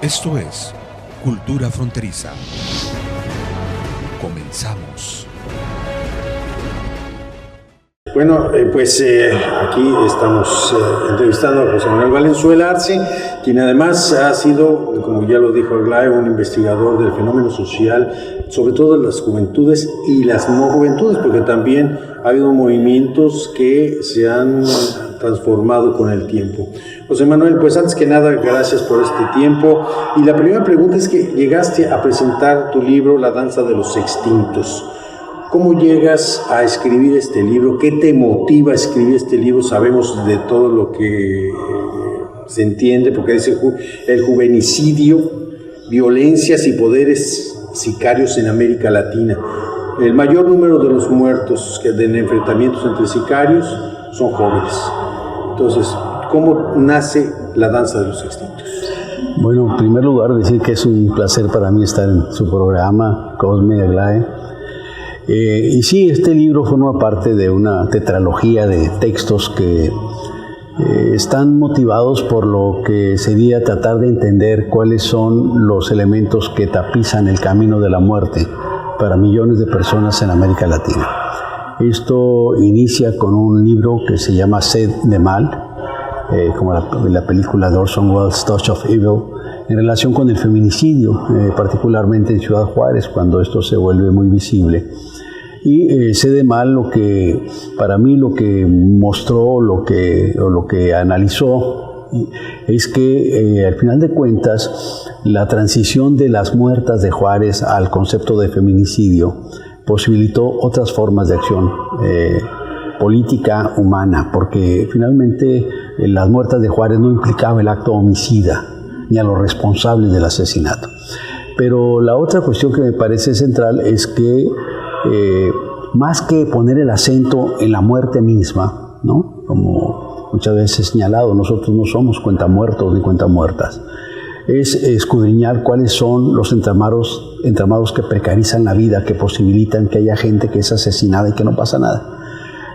Esto es Cultura Fronteriza. Comenzamos. Bueno, aquí estamos entrevistando a José Manuel Valenzuela Arce, quien además ha sido, como ya lo dijo Aglae, un investigador del fenómeno social, sobre todo de las juventudes y las no juventudes, porque también ha habido movimientos que se han transformado con el tiempo. José Manuel, pues antes que nada, gracias por este tiempo. Y la primera pregunta es que llegaste a presentar tu libro, La danza de los extintos. ¿Cómo llegas a escribir este libro? ¿Qué te motiva a escribir este libro? Sabemos de todo lo que se entiende, porque dice el juvenicidio, violencias y poderes sicarios en América Latina. El mayor número de los muertos en enfrentamientos entre sicarios son jóvenes. Entonces, ¿cómo nace La danza de los extintos? Bueno, en primer lugar, decir que es un placer para mí estar en su programa, Cosme y Aglae. Y sí, este libro forma parte de una tetralogía de textos que están motivados por lo que sería tratar de entender cuáles son los elementos que tapizan el camino de la muerte para millones de personas en América Latina. Esto inicia con un libro que se llama Sed de Mal, como la película de Orson Welles, Touch of Evil, en relación con el feminicidio, particularmente en Ciudad Juárez, cuando esto se vuelve muy visible. Y Sed de Mal, para mí lo que mostró, o lo que analizó, es que al final de cuentas la transición de las muertas de Juárez al concepto de feminicidio posibilitó otras formas de acción política humana, porque finalmente las muertas de Juárez no implicaban el acto homicida ni a los responsables del asesinato. Pero la otra cuestión que me parece central es que más que poner el acento en la muerte misma, ¿no? Como muchas veces he señalado, nosotros no somos cuentamuertos ni cuentamuertas, es escudriñar cuáles son los entramados que precarizan la vida, que posibilitan que haya gente que es asesinada y que no pasa nada.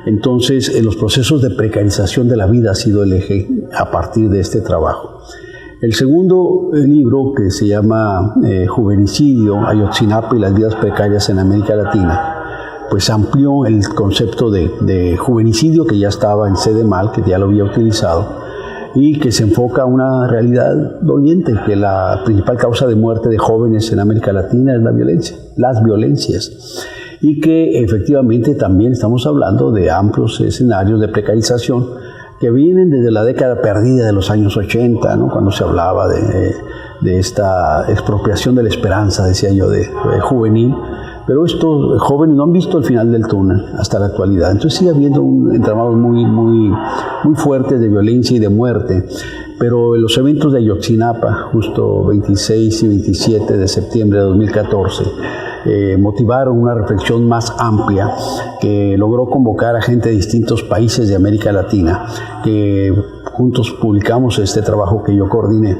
Entonces, los procesos de precarización de la vida ha sido el eje a partir de este trabajo. El segundo libro, que se llama Juvenicidio, Ayotzinapa y las vidas precarias en América Latina, pues amplió el concepto de juvenicidio, que ya estaba en Sed de Mal, que ya lo había utilizado, y que se enfoca a una realidad doliente, que la principal causa de muerte de jóvenes en América Latina es la violencia, las violencias, y que efectivamente también estamos hablando de amplios escenarios de precarización que vienen desde la década perdida de los años 80, ¿no? Cuando se hablaba de esta expropiación de la esperanza, decía yo, de juvenil, pero estos jóvenes no han visto el final del túnel hasta la actualidad. Entonces sigue habiendo un entramado muy fuerte de violencia y de muerte, pero los eventos de Ayotzinapa, justo 26 y 27 de septiembre de 2014, motivaron una reflexión más amplia que logró convocar a gente de distintos países de América Latina, que juntos publicamos este trabajo que yo coordiné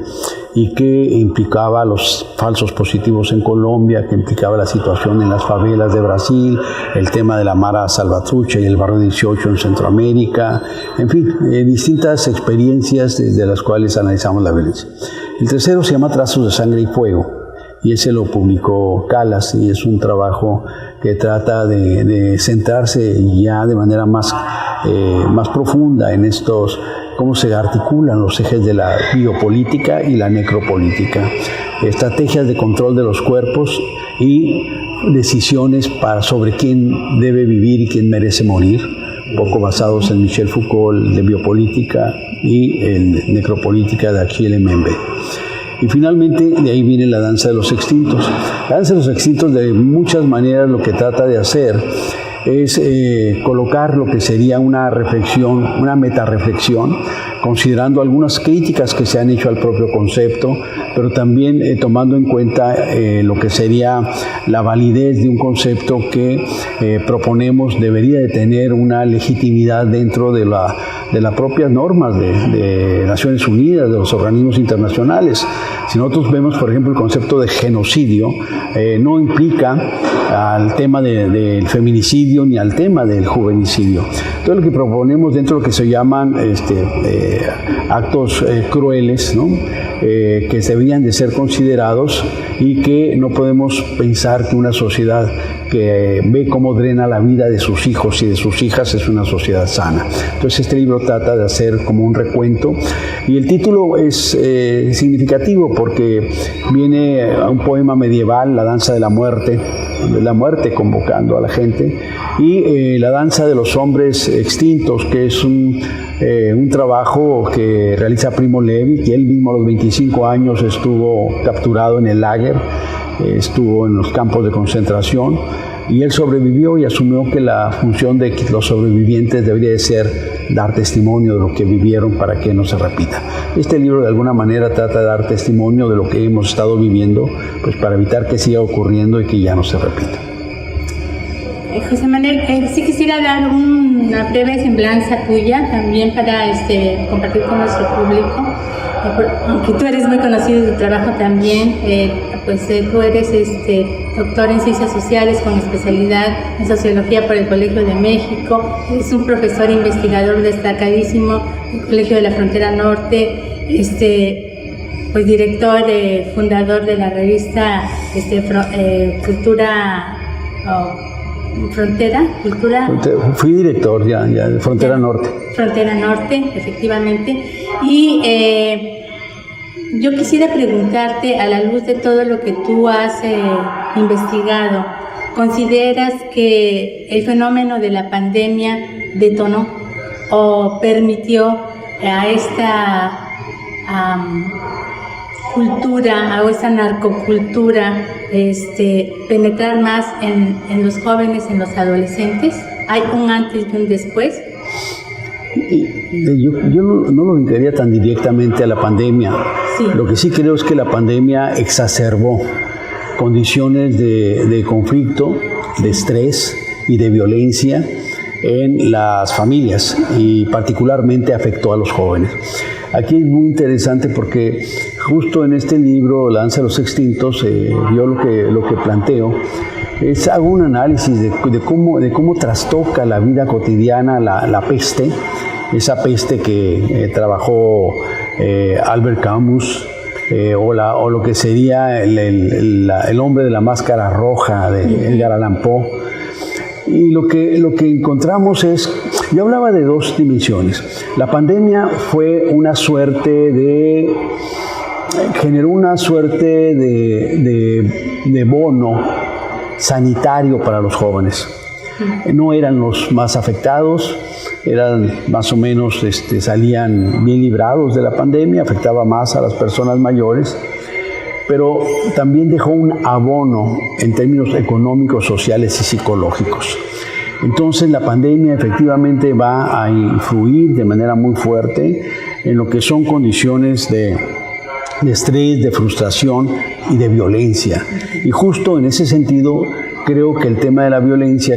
y que implicaba los falsos positivos en Colombia, que implicaba la situación en las favelas de Brasil, el tema de la Mara Salvatrucha y el barrio 18 en Centroamérica, en fin, distintas experiencias desde las cuales analizamos la violencia. El tercero se llama Trazos de Sangre y Fuego, y ese lo publicó Calas, y es un trabajo que trata de centrarse ya de manera más profunda en estos, cómo se articulan los ejes de la biopolítica y la necropolítica, estrategias de control de los cuerpos y decisiones sobre quién debe vivir y quién merece morir, un poco basados en Michel Foucault de biopolítica y en necropolítica de Achille Mbembe. Y finalmente, de ahí viene La danza de los extintos. La danza de los extintos, de muchas maneras, lo que trata de hacer es colocar lo que sería una reflexión, una metarreflexión, considerando algunas críticas que se han hecho al propio concepto, pero también tomando en cuenta lo que sería la validez de un concepto que proponemos debería de tener una legitimidad dentro de las propias normas de Naciones Unidas, de los organismos internacionales. Si nosotros vemos, por ejemplo, el concepto de genocidio, no implica al tema del feminicidio ni al tema del juvenicidio. Todo lo que proponemos dentro de lo que se llaman actos crueles, ¿no? Que deberían de ser considerados y que no podemos pensar que una sociedad que ve cómo drena la vida de sus hijos y de sus hijas es una sociedad sana. Entonces este libro trata de hacer como un recuento y el título es significativo porque viene a un poema medieval, La danza de la muerte convocando a la gente, y La danza de los hombres extintos, que es un trabajo que realiza Primo Levi, que él mismo a los 25 años estuvo capturado en el lager, estuvo en los campos de concentración, y él sobrevivió y asumió que la función de los sobrevivientes debería de ser dar testimonio de lo que vivieron para que no se repita. Este libro de alguna manera trata de dar testimonio de lo que hemos estado viviendo, pues para evitar que siga ocurriendo y que ya no se repita. José Manuel, sí quisiera dar una breve semblanza tuya también para compartir con nuestro público. Aunque tú eres muy conocido de tu trabajo también, tú eres doctor en Ciencias Sociales con especialidad en Sociología por el Colegio de México, eres un profesor investigador destacadísimo del Colegio de la Frontera Norte, pues director, fundador de la revista Cultura. Fui director ya de Frontera Norte. Frontera Norte, efectivamente. Y yo quisiera preguntarte, a la luz de todo lo que tú has investigado, ¿consideras que el fenómeno de la pandemia detonó o permitió a esta cultura, a esa narcocultura, penetrar más en los jóvenes, en los adolescentes? ¿Hay un antes y un después? Yo no lo dedicaría tan directamente a la pandemia. Sí. Lo que sí creo es que la pandemia exacerbó condiciones de conflicto, de estrés y de violencia en las familias, y particularmente afectó a los jóvenes. Aquí es muy interesante porque justo en este libro, La danza de los extintos, yo lo que planteo es, hago un análisis de cómo trastoca la vida cotidiana la peste, esa peste que trabajó Albert Camus, o lo que sería el hombre de la máscara roja de Edgar Allan Poe. Y lo que encontramos es, yo hablaba de dos dimensiones. La pandemia generó una suerte de bono sanitario para los jóvenes. No eran los más afectados, eran más o menos, salían bien librados de la pandemia, afectaba más a las personas mayores, pero también dejó un abono en términos económicos, sociales y psicológicos. Entonces la pandemia efectivamente va a influir de manera muy fuerte en lo que son condiciones de estrés, de frustración y de violencia. Y justo en ese sentido creo que el tema de la violencia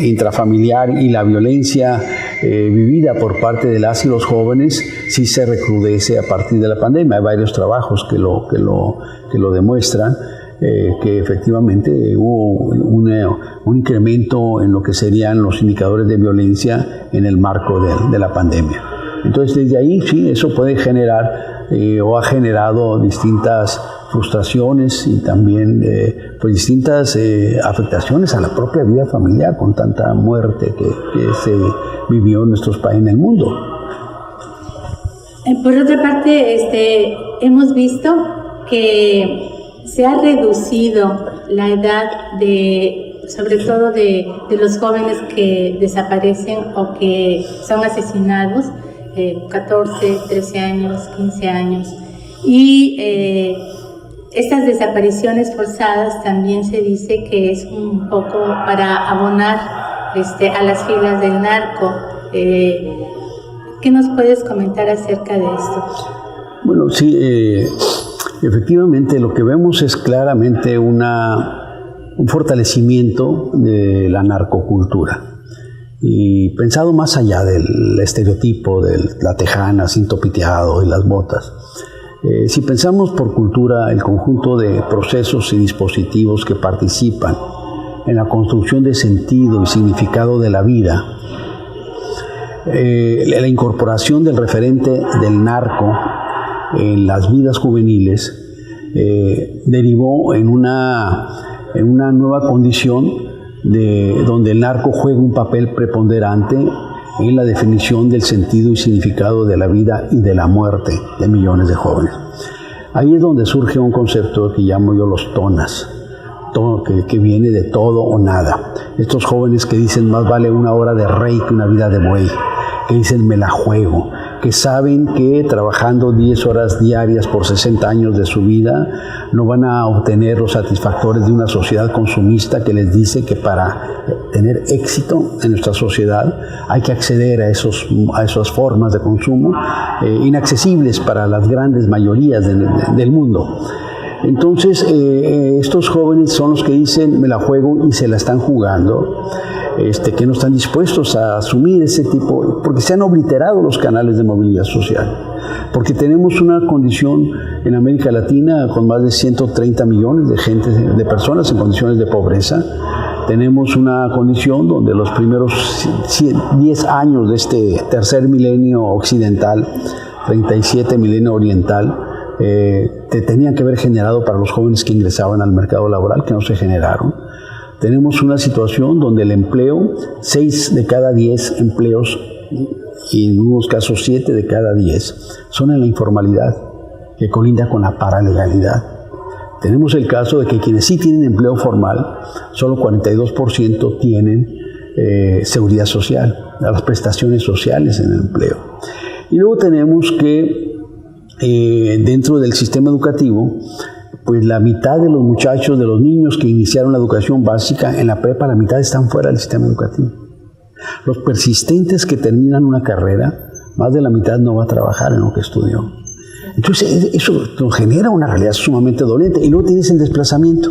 intrafamiliar y la violencia vivida por parte de las y los jóvenes sí se recrudece a partir de la pandemia. Hay varios trabajos que lo demuestran, que efectivamente hubo un incremento en lo que serían los indicadores de violencia en el marco de la pandemia. Entonces desde ahí sí, eso puede generar o ha generado distintas frustraciones y también pues distintas afectaciones a la propia vida familiar con tanta muerte que se vivió en nuestros países, en el mundo. Por otra parte, hemos visto que se ha reducido la edad sobre todo de los jóvenes que desaparecen o que son asesinados, 14, 13 años, 15 años. Y estas desapariciones forzadas también se dice que es un poco para abonar a las filas del narco. ¿Qué nos puedes comentar acerca de esto? Bueno, sí, efectivamente lo que vemos es claramente un fortalecimiento de la narcocultura. Y pensado más allá del estereotipo de la tejana sin topiteado y las botas, si pensamos por cultura el conjunto de procesos y dispositivos que participan en la construcción de sentido y significado de la vida, la incorporación del referente del narco en las vidas juveniles derivó en una nueva condición donde el narco juega un papel preponderante en la definición del sentido y significado de la vida y de la muerte de millones de jóvenes. Ahí es donde surge un concepto que llamo yo los tonas, que viene de todo o nada. Estos jóvenes que dicen más vale una hora de rey que una vida de buey, que dicen me la juego, que saben que trabajando 10 horas diarias por 60 años de su vida no van a obtener los satisfactores de una sociedad consumista que les dice que para tener éxito en nuestra sociedad hay que acceder a esas formas de consumo inaccesibles para las grandes mayorías del mundo. Entonces, estos jóvenes son los que dicen me la juego y se la están jugando, que no están dispuestos a asumir ese tipo, porque se han obliterado los canales de movilidad social, porque tenemos una condición en América Latina con más de 130 millones de personas en condiciones de pobreza. Tenemos una condición donde los primeros 10 años de este tercer milenio occidental, 37 milenio oriental, tenían que haber generado para los jóvenes que ingresaban al mercado laboral, que no se generaron. Tenemos una situación donde el empleo, 6 de cada 10 empleos, y en unos casos 7 de cada 10, son en la informalidad, que colinda con la paralegalidad. Tenemos el caso de que quienes sí tienen empleo formal, solo 42% tienen seguridad social, las prestaciones sociales en el empleo. Y luego tenemos que dentro del sistema educativo, pues la mitad de los muchachos, de los niños que iniciaron la educación básica en la prepa, la mitad están fuera del sistema educativo. Los persistentes que terminan una carrera, más de la mitad no va a trabajar en lo que estudió. Entonces eso nos genera una realidad sumamente doliente. Y luego tienes el desplazamiento.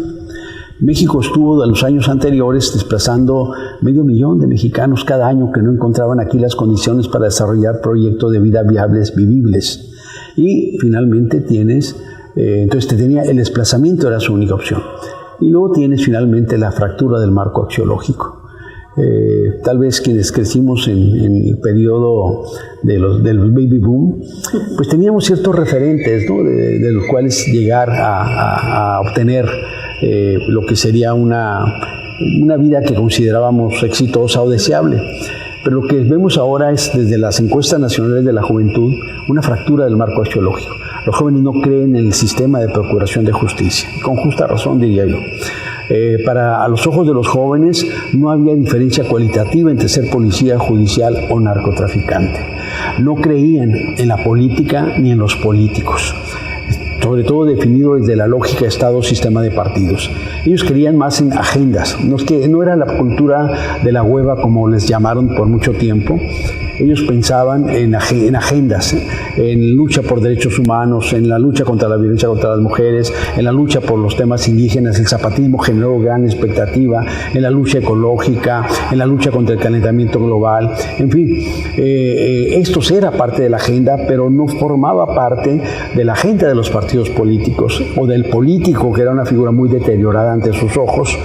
México estuvo en los años anteriores desplazando 500,000 de mexicanos cada año que no encontraban aquí las condiciones para desarrollar proyectos de vida viables, vivibles. Y finalmente tienes, entonces el desplazamiento era su única opción. Y luego tienes finalmente la fractura del marco axiológico. Tal vez quienes crecimos en el periodo del baby boom, pues teníamos ciertos referentes, ¿no? de los cuales llegar a obtener lo que sería una vida que considerábamos exitosa o deseable. Pero lo que vemos ahora es, desde las encuestas nacionales de la juventud, una fractura del marco axiológico. Los jóvenes no creen en el sistema de procuración de justicia, con justa razón diría yo. A los ojos de los jóvenes no había diferencia cualitativa entre ser policía judicial o narcotraficante. No creían en la política ni en los políticos, sobre todo definido desde la lógica Estado-sistema de partidos. Ellos creían más en agendas, no era la cultura de la hueva como les llamaron por mucho tiempo. Ellos pensaban en agendas, en lucha por derechos humanos, en la lucha contra la violencia contra las mujeres, en la lucha por los temas indígenas. El zapatismo generó gran expectativa, en la lucha ecológica, en la lucha contra el calentamiento global. En fin, esto era parte de la agenda, pero no formaba parte de la agenda de los partidos políticos o del político, que era una figura muy deteriorada ante sus ojos.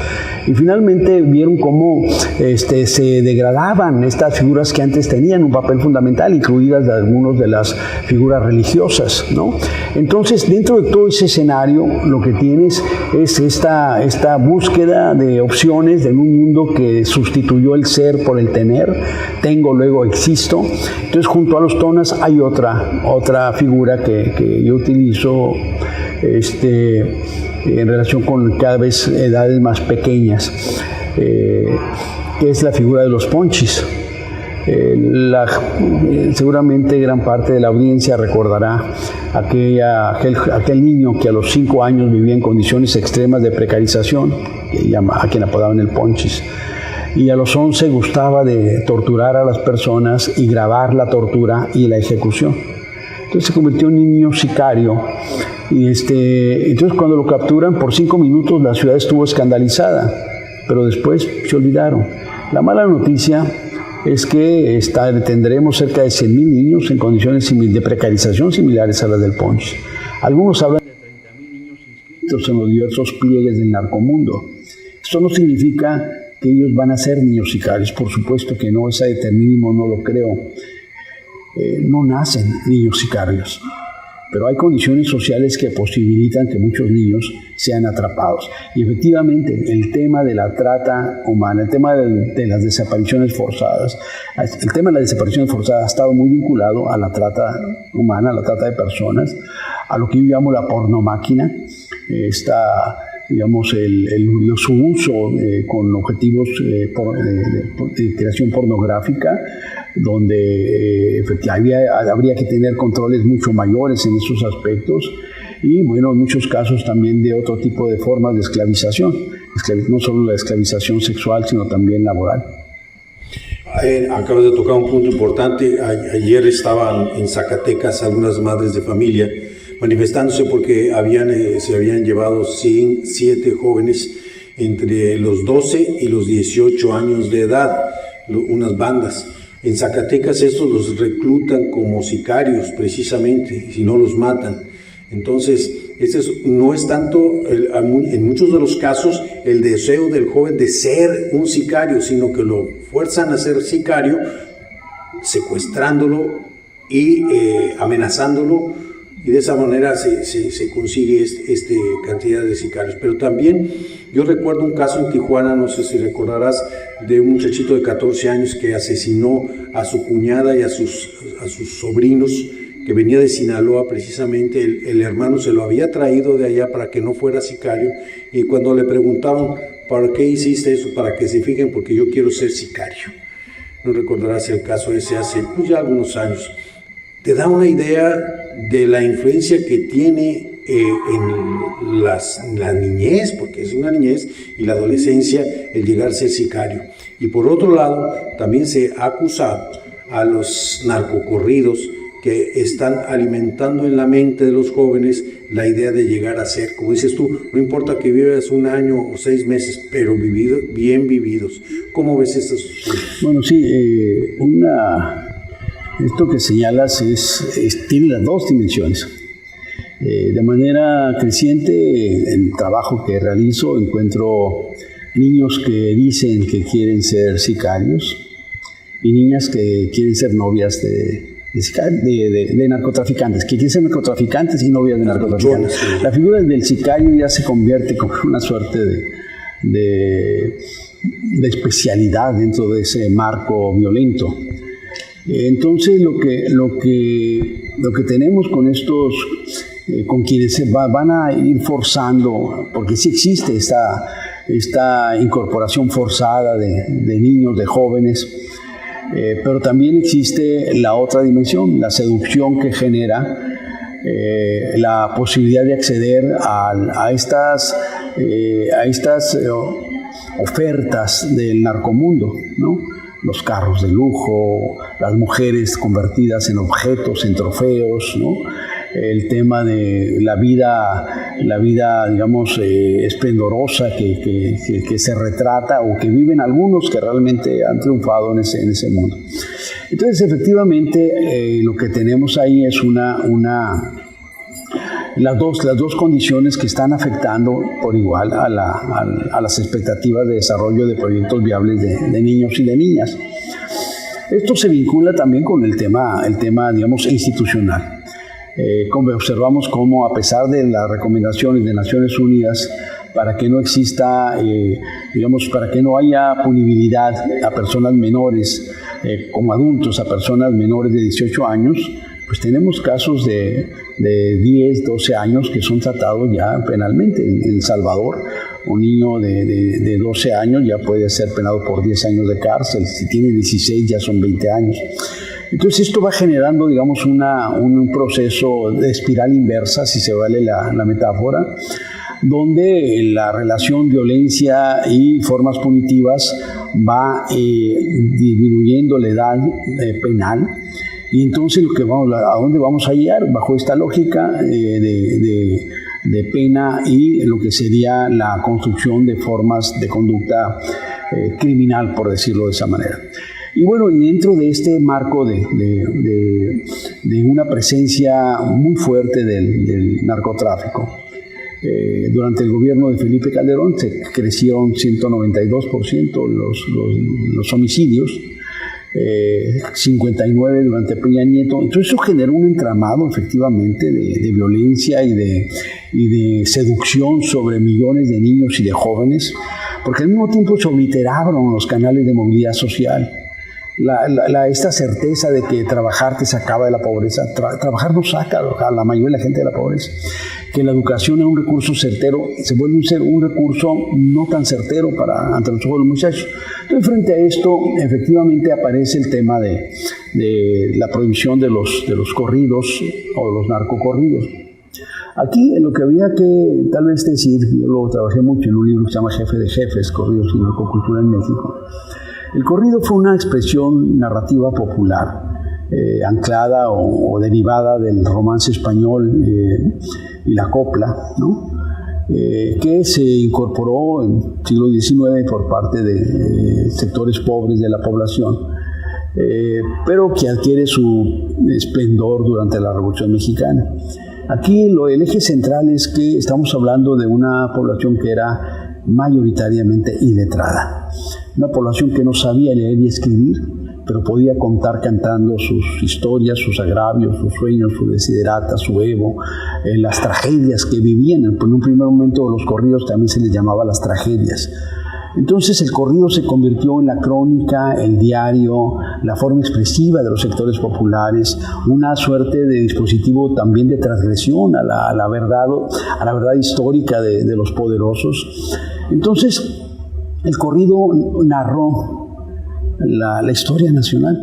Y finalmente vieron cómo se degradaban estas figuras que antes tenían un papel fundamental, incluidas de algunas de las figuras religiosas, ¿no? Entonces, dentro de todo ese escenario, lo que tienes es esta búsqueda de opciones en un mundo que sustituyó el ser por el tener. Tengo, luego existo. Entonces, junto a los tonas hay otra figura que yo utilizo en relación con cada vez edades más pequeñas, que es la figura de los ponchis. Seguramente gran parte de la audiencia recordará aquel niño que a los 5 años vivía en condiciones extremas de precarización, a quien apodaban el ponchis, y a los 11 gustaba de torturar a las personas y grabar la tortura y la ejecución. Entonces se convirtió en un niño sicario. Y entonces cuando lo capturan, por 5 minutos la ciudad estuvo escandalizada, pero después se olvidaron. La mala noticia es que tendremos cerca de 100,000 niños en condiciones de precarización similares a las del Ponch. Algunos hablan de 30,000 niños inscritos en los diversos pliegues del narcomundo. Esto no significa que ellos van a ser niños sicarios. Por supuesto que no, ese determinismo no lo creo. No nacen niños sicarios, pero hay condiciones sociales que posibilitan que muchos niños sean atrapados. Y efectivamente, el tema de la trata humana, el tema de las desapariciones forzadas, el tema de las desapariciones forzadas ha estado muy vinculado a la trata humana, a la trata de personas, a lo que yo llamo la pornomáquina, digamos, su uso con objetivos de creación pornográfica, donde habría que tener controles mucho mayores en esos aspectos, y bueno, en muchos casos también de otro tipo de formas de esclavización, no solo la esclavización sexual, sino también laboral. Acabas de tocar un punto importante. Ayer estaban en Zacatecas algunas madres de familia manifestándose porque se habían llevado 7 jóvenes entre los 12 y los 18 años de edad, unas bandas. En Zacatecas estos los reclutan como sicarios precisamente, si no los matan. Entonces, no es tanto, en muchos de los casos, el deseo del joven de ser un sicario, sino que lo fuerzan a ser sicario, secuestrándolo y amenazándolo, y de esa manera se consigue esta cantidad de sicarios. Pero también yo recuerdo un caso en Tijuana, no sé si recordarás, de un muchachito de 14 años que asesinó a su cuñada y a sus sobrinos, que venía de Sinaloa precisamente. El hermano se lo había traído de allá para que no fuera sicario, y cuando le preguntaron, ¿para qué hiciste eso? Para que se fijen, porque yo quiero ser sicario. No recordarás el caso ese hace ya algunos años. Te da una idea de la influencia que tiene en la niñez, porque es una niñez, y la adolescencia, el llegar a ser sicario. Y por otro lado, también se ha acusado a los narcocorridos que están alimentando en la mente de los jóvenes la idea de llegar a ser, como dices tú, no importa que vivas 1 año o 6 meses, pero bien vividos. ¿Cómo ves estas cosas? Bueno, sí, esto que señalas tiene las dos dimensiones. De manera creciente, en el trabajo que realizo, encuentro niños que dicen que quieren ser sicarios y niñas que quieren ser novias de narcotraficantes, que quieren ser narcotraficantes y novias de narcotraficantes. La figura del sicario ya se convierte como una suerte de especialidad dentro de ese marco violento. Entonces lo que tenemos con estos, con quienes se van a ir forzando, porque sí existe esta incorporación forzada de niños, de jóvenes, pero también existe la otra dimensión, la seducción que genera la posibilidad de acceder a estas ofertas del narcomundo, ¿no? Los carros de lujo, las mujeres convertidas en objetos, en trofeos, ¿no? El tema de la vida, digamos, esplendorosa que se retrata o que viven algunos que realmente han triunfado en ese mundo. Entonces, efectivamente, lo que tenemos ahí es las dos condiciones que están afectando por igual a las expectativas de desarrollo de proyectos viables de niños y de niñas. Esto se vincula también con el tema digamos, institucional. Como observamos cómo, a pesar de las recomendaciones de Naciones Unidas para que no exista, para que no haya punibilidad a personas menores como adultos, a personas menores de 18 años, pues tenemos casos de 10, 12 años que son tratados ya penalmente. En El Salvador, un niño de 12 años ya puede ser penado por 10 años de cárcel. Si tiene 16 ya son 20 años. Entonces esto va generando, digamos, un proceso de espiral inversa, si se vale la metáfora, donde la relación violencia y formas punitivas va disminuyendo la edad penal. Y entonces ¿a dónde vamos a llegar? Bajo esta lógica de pena y lo que sería la construcción de formas de conducta criminal, por decirlo de esa manera. Y bueno, y dentro de este marco de una presencia muy fuerte del narcotráfico, Durante el gobierno de Felipe Calderón se crecieron 192% los homicidios, 59 durante Peña Nieto. Entonces eso generó un entramado efectivamente de violencia y de seducción sobre millones de niños y de jóvenes, porque al mismo tiempo se obliteraron los canales de movilidad social. Esta certeza de que trabajar te sacaba de la pobreza. Trabajar no saca a la mayoría de la gente de la pobreza. Que la educación es un recurso certero, se vuelve un recurso no tan certero ante los ojos de los muchachos. Entonces, frente a esto, efectivamente aparece el tema de la prohibición de los corridos o los narcocorridos. Aquí lo que había que tal vez decir, yo lo trabajé mucho en un libro que se llama Jefe de Jefes, Corridos y Narcocultura en México. El corrido fue una expresión narrativa popular, anclada o derivada del romance español y la copla, ¿no? Que se incorporó en el siglo XIX por parte de sectores pobres de la población, pero que adquiere su esplendor durante la Revolución Mexicana. Aquí el eje central es que estamos hablando de una población que era mayoritariamente iletrada, una población que no sabía leer y escribir, pero podía contar cantando sus historias, sus agravios, sus sueños, su desiderata, su ego, las tragedias que vivían. En un primer momento los corridos también se les llamaba las tragedias. Entonces el corrido se convirtió en la crónica, el diario, la forma expresiva de los sectores populares, una suerte de dispositivo también de transgresión a la verdad histórica de los poderosos. Entonces el corrido narró la historia nacional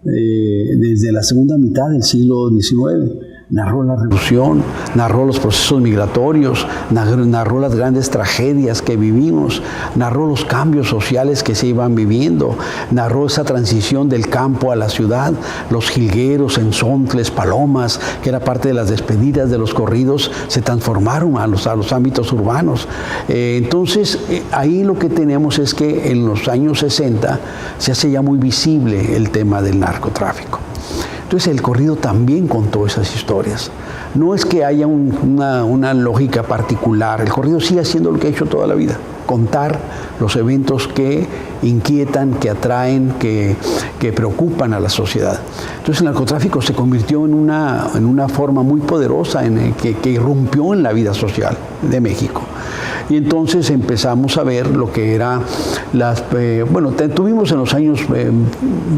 desde la segunda mitad del siglo XIX. Narró la revolución, narró los procesos migratorios, narró las grandes tragedias que vivimos, narró los cambios sociales que se iban viviendo, narró esa transición del campo a la ciudad, los jilgueros, enzontles, palomas, que era parte de las despedidas de los corridos, se transformaron a los ámbitos urbanos. Entonces, ahí lo que tenemos es que en los años 60 se hace ya muy visible el tema del narcotráfico. Entonces el corrido también contó esas historias. No es que haya una lógica particular, el corrido sigue haciendo lo que ha hecho toda la vida, contar los eventos que inquietan, que atraen, que preocupan a la sociedad. Entonces el narcotráfico se convirtió en una forma muy poderosa que irrumpió en la vida social de México. Y entonces empezamos a ver lo que era tuvimos en los años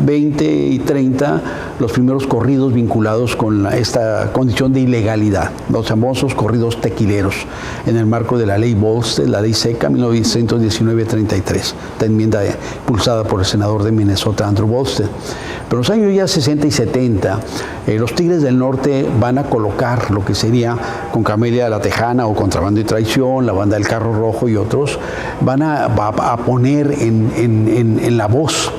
20 y 30 los primeros corridos vinculados con esta condición de ilegalidad, los famosos corridos tequileros, en el marco de la ley Volstead, la ley seca 1919-33, esta enmienda impulsada por el senador de Minnesota, Andrew Volstead. Pero en los años ya 60 y 70, los Tigres del Norte van a colocar lo que sería con Camelia la Tejana o Contrabando y Traición, la Banda del Carro Rojo y otros, van a poner en la voz,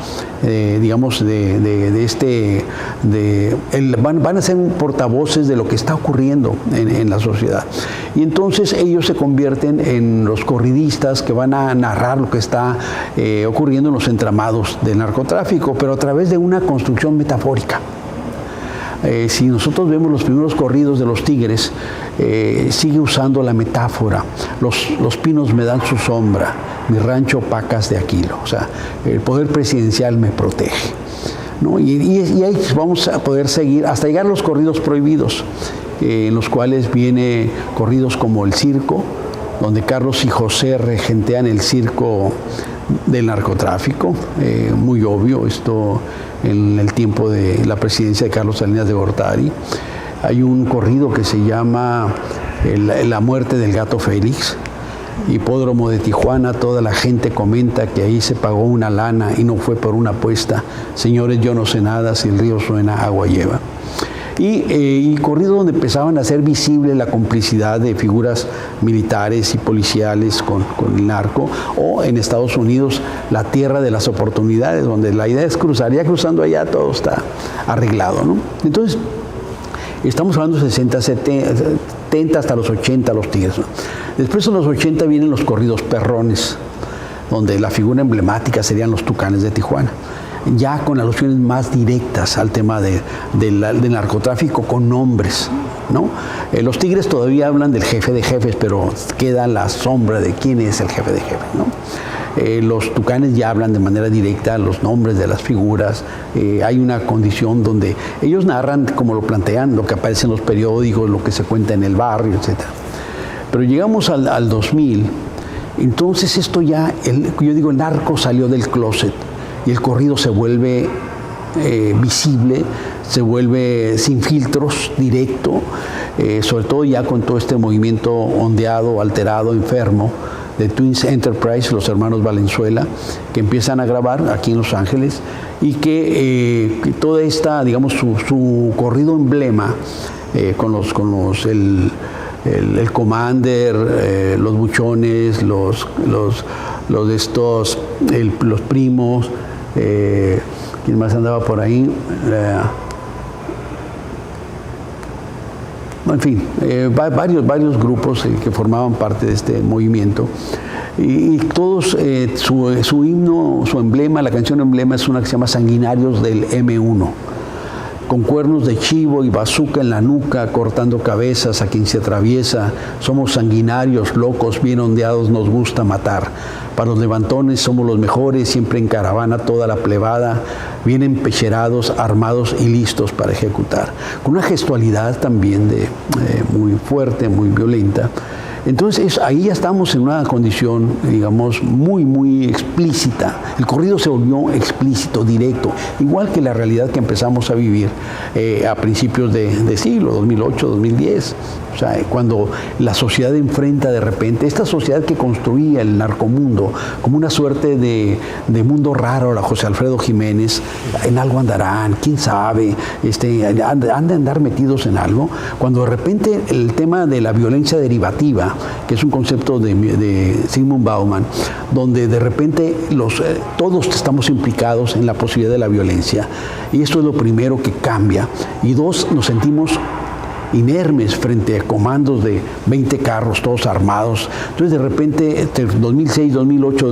van a ser portavoces de lo que está ocurriendo en la sociedad. Y entonces ellos se convierten en los corridistas que van a narrar lo que está ocurriendo en los entramados del narcotráfico, pero a través de una construcción metafórica. Si nosotros vemos los primeros corridos de los Tigres, sigue usando la metáfora. Los pinos me dan su sombra, mi rancho pacas de Aquilo. O sea, el poder presidencial me protege, ¿no? Y ahí vamos a poder seguir hasta llegar a los corridos prohibidos, en los cuales viene corridos como El Circo, donde Carlos y José regentean el circo del narcotráfico, muy obvio esto en el tiempo de la presidencia de Carlos Salinas de Gortari. Hay un corrido que se llama La muerte del gato Félix. Hipódromo de Tijuana, toda la gente comenta que ahí se pagó una lana y no fue por una apuesta. Señores, yo no sé nada, si el río suena, agua lleva. Y corrido donde empezaban a hacer visible la complicidad de figuras militares y policiales con el narco, o en Estados Unidos, la tierra de las oportunidades, donde la idea es cruzar, ya cruzando allá todo está arreglado, ¿no? Entonces, estamos hablando de 60, 70 hasta los 80 los Tigres, ¿no? Después en los 80 vienen los corridos perrones, donde la figura emblemática serían los Tucanes de Tijuana. ya con alusiones más directas al tema del narcotráfico con nombres, ¿no? Los Tigres todavía hablan del jefe de jefes, pero queda la sombra de quién es el jefe de jefes, ¿no? Los Tucanes ya hablan de manera directa los nombres de las figuras. Hay una condición donde ellos narran como lo plantean, lo que aparece en los periódicos, lo que se cuenta en el barrio, etc. Pero llegamos al 2000, entonces esto ya, yo digo, el narco salió del closet y el corrido se vuelve visible, se vuelve sin filtros, directo, sobre todo ya con todo este movimiento ondeado, alterado, enfermo, de Twins Enterprise, los hermanos Valenzuela, que empiezan a grabar aquí en Los Ángeles y que toda esta, digamos, su corrido emblema el Commander, los Buchones, los primos, ¿quién más andaba por ahí? En fin, varios grupos que formaban parte de este movimiento y todos, su himno, su emblema, la canción emblema es una que se llama Sanguinarios del M1, con cuernos de chivo y bazuca en la nuca, cortando cabezas a quien se atraviesa. Somos sanguinarios, locos, bien ondeados, nos gusta matar. Para los levantones somos los mejores, siempre en caravana toda la plebada, bien empecherados, armados y listos para ejecutar. Con una gestualidad también muy fuerte, muy violenta. Entonces ahí ya estamos en una condición, digamos, muy explícita. El corrido se volvió explícito, directo, igual que la realidad que empezamos a vivir a principios de siglo, 2008, 2010. O sea, cuando la sociedad enfrenta de repente, esta sociedad que construía el narcomundo como una suerte de mundo raro, la José Alfredo Jiménez, en algo andarán, quién sabe, han de andar metidos en algo, cuando de repente el tema de la violencia derivativa, que es un concepto de Zygmunt Bauman, donde de repente todos estamos implicados en la posibilidad de la violencia, y esto es lo primero que cambia, y dos, nos sentimos inermes frente a comandos de 20 carros, todos armados. Entonces, de repente, entre 2006, 2008,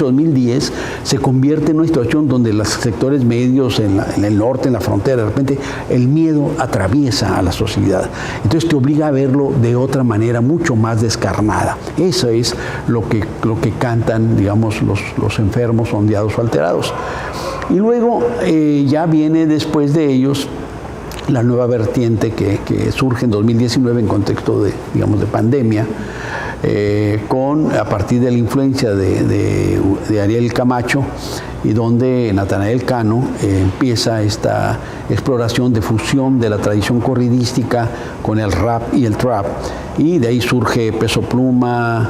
2010, se convierte en una situación donde los sectores medios, en el norte, en la frontera, de repente, el miedo atraviesa a la sociedad. Entonces, te obliga a verlo de otra manera, mucho más descarnada. Eso es lo que cantan, digamos, los enfermos, ondeados o alterados. Y luego, ya viene después de ellos la nueva vertiente que surge en 2019 en contexto de pandemia, a partir de la influencia de Ariel Camacho, y donde Natanael Cano empieza esta exploración de fusión de la tradición corridística con el rap y el trap, y de ahí surge Peso Pluma,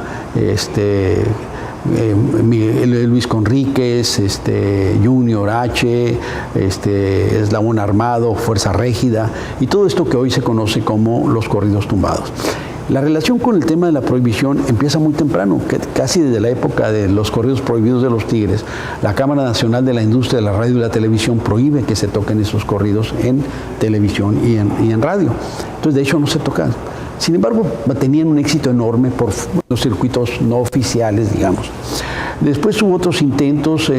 Luis Conríquez, Junior H, Eslabón Armado, Fuerza Régida, y todo esto que hoy se conoce como los corridos tumbados. La relación con el tema de la prohibición empieza muy temprano, casi desde la época de los corridos prohibidos de los Tigres. La Cámara Nacional de la Industria de la Radio y la Televisión prohíbe que se toquen esos corridos en televisión y en radio. Entonces, de hecho, no se tocan. Sin embargo, tenían un éxito enorme por los circuitos no oficiales, digamos. Después hubo otros intentos.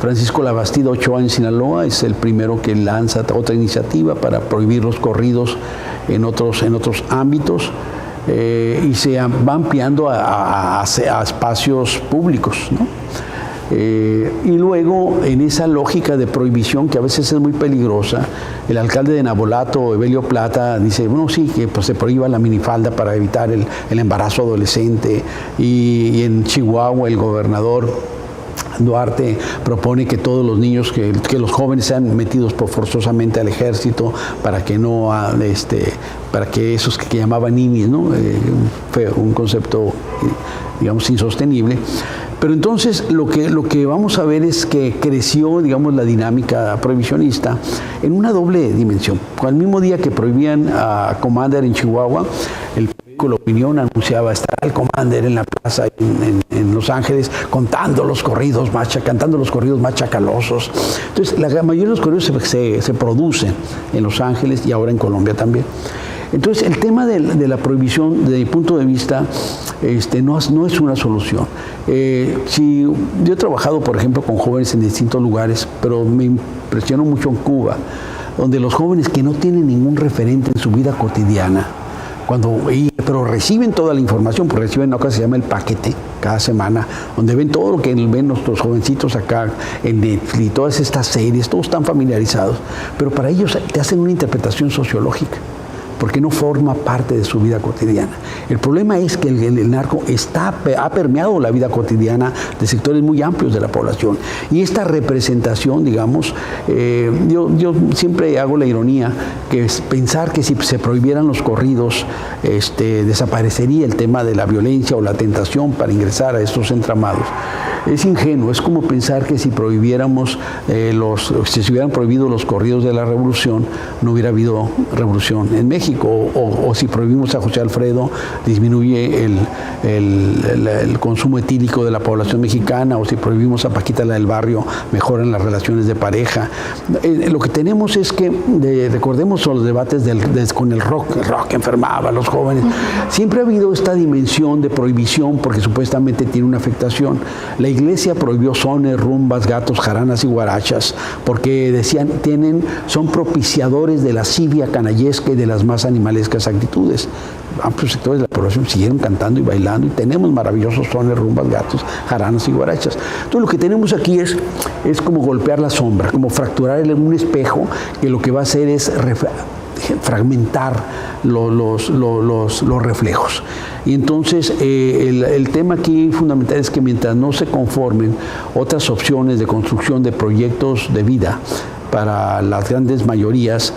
Francisco Labastida Ochoa en Sinaloa es el primero que lanza otra iniciativa para prohibir los corridos en otros ámbitos, y se va ampliando a espacios públicos, ¿no? Y luego, en esa lógica de prohibición que a veces es muy peligrosa, el alcalde de Nabolato, Evelio Plata, dice, bueno, sí, que pues, se prohíba la minifalda para evitar el embarazo adolescente, y en Chihuahua el gobernador Duarte propone que todos los niños, que los jóvenes sean metidos forzosamente al ejército para que no, para que esos que llamaban ninis, ¿no? Fue un concepto, digamos, insostenible. Pero entonces lo que vamos a ver es que creció, digamos, la dinámica prohibicionista en una doble dimensión. Al mismo día que prohibían a Commander en Chihuahua, el periódico La Opinión anunciaba estar el Commander en la plaza en Los Ángeles cantando los corridos más chacalosos. Entonces, la mayoría de los corridos se producen en Los Ángeles y ahora en Colombia también. Entonces, el tema de la prohibición, desde mi punto de vista, no es una solución. Si yo he trabajado, por ejemplo, con jóvenes en distintos lugares, pero me impresionó mucho en Cuba, donde los jóvenes que no tienen ningún referente en su vida cotidiana, pero reciben toda la información, porque reciben una cosa que se llama el paquete cada semana, donde ven todo lo que ven nuestros jovencitos acá en Netflix y todas estas series, todos están familiarizados, pero para ellos te hacen una interpretación sociológica, porque no forma parte de su vida cotidiana. El problema es que el narco ha permeado la vida cotidiana de sectores muy amplios de la población. Y esta representación, digamos, yo siempre hago la ironía que es pensar que si se prohibieran los corridos, desaparecería el tema de la violencia o la tentación para ingresar a estos entramados. Es ingenuo, es como pensar que si prohibiéramos si se hubieran prohibido los corridos de la revolución, no hubiera habido revolución en México, o si prohibimos a José Alfredo, disminuye el consumo etílico de la población mexicana, o si prohibimos a Paquita la del Barrio, mejoran las relaciones de pareja. Lo que tenemos es que, recordemos los debates con el rock enfermaba a los jóvenes. Siempre ha habido esta dimensión de prohibición porque supuestamente tiene una afectación. La Iglesia prohibió sones, rumbas, gatos, jaranas y guarachas porque decían son propiciadores de la lascivia canallesca y de las más animalescas actitudes. Amplios sectores de la población siguieron cantando y bailando y tenemos maravillosos sones, rumbas, gatos, jaranas y guarachas. Entonces lo que tenemos aquí es como golpear la sombra, como fracturar un espejo que lo que va a hacer es fragmentar los reflejos. Y entonces el tema aquí fundamental es que mientras no se conformen otras opciones de construcción de proyectos de vida para las grandes mayorías,